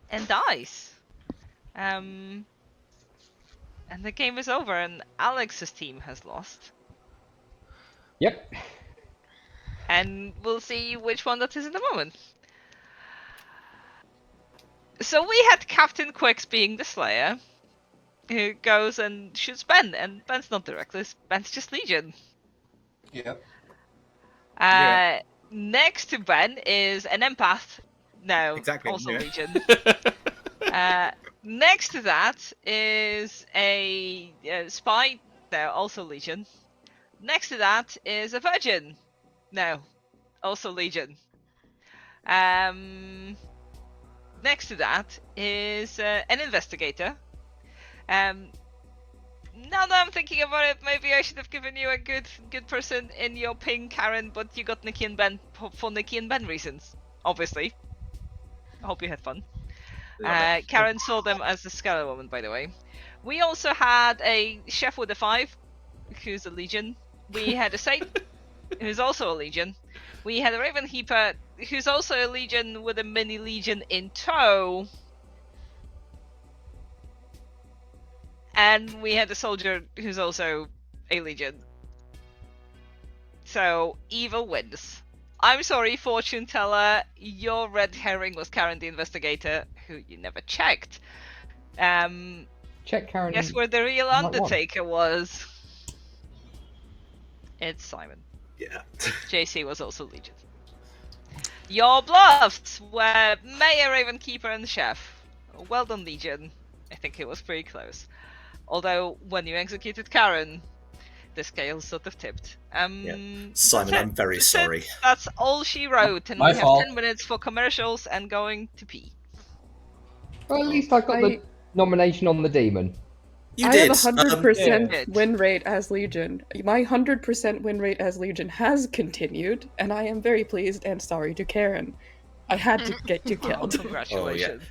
and dies. And the game is over, and Alex's team has lost. Yep. And we'll see which one that is in a moment. So we had Captain Quicks being the Slayer, who goes and shoots Ben, and Ben's not the Reckless, Ben's just Legion. Yep. Yeah. Next to Ben is an empath. No, Exactly, also yeah. Legion. Next to that is a spy. No, also Legion. Next to that is a virgin. No, also Legion. Next to that is an investigator. Now that I'm thinking about it, maybe I should have given you a good person in your ping, Karen, but you got Nikki and Ben for Nikki and Ben reasons, obviously. I hope you had fun. Karen saw them as the Scarlet Woman, by the way. We also had a Chef with a 5, who's a Legion. We had a Saint, who's also a Legion. We had a Raven Heaper, who's also a Legion with a mini Legion in tow. And we had a soldier who's also a Legion. So, evil wins. I'm sorry, fortune teller, your red herring was Karen the investigator, who you never checked. Check Karen. Guess where the real might want. Undertaker was? It's Simon. Yeah. JC was also Legion. Your bluffs were Mayor, Ravenkeeper, and Chef. Well done, Legion. I think it was pretty close. Although, when you executed Karen, the scales sort of tipped. Simon, I'm very sorry. That's all she wrote, and My we fault. have 10 minutes for commercials and going to pee. Well, at least I got the nomination on the demon. You I did. have a 100% Yeah. win rate as Legion. My 100% win rate as Legion has continued, and I am very pleased and sorry to Karen. I had to get you killed. Congratulations.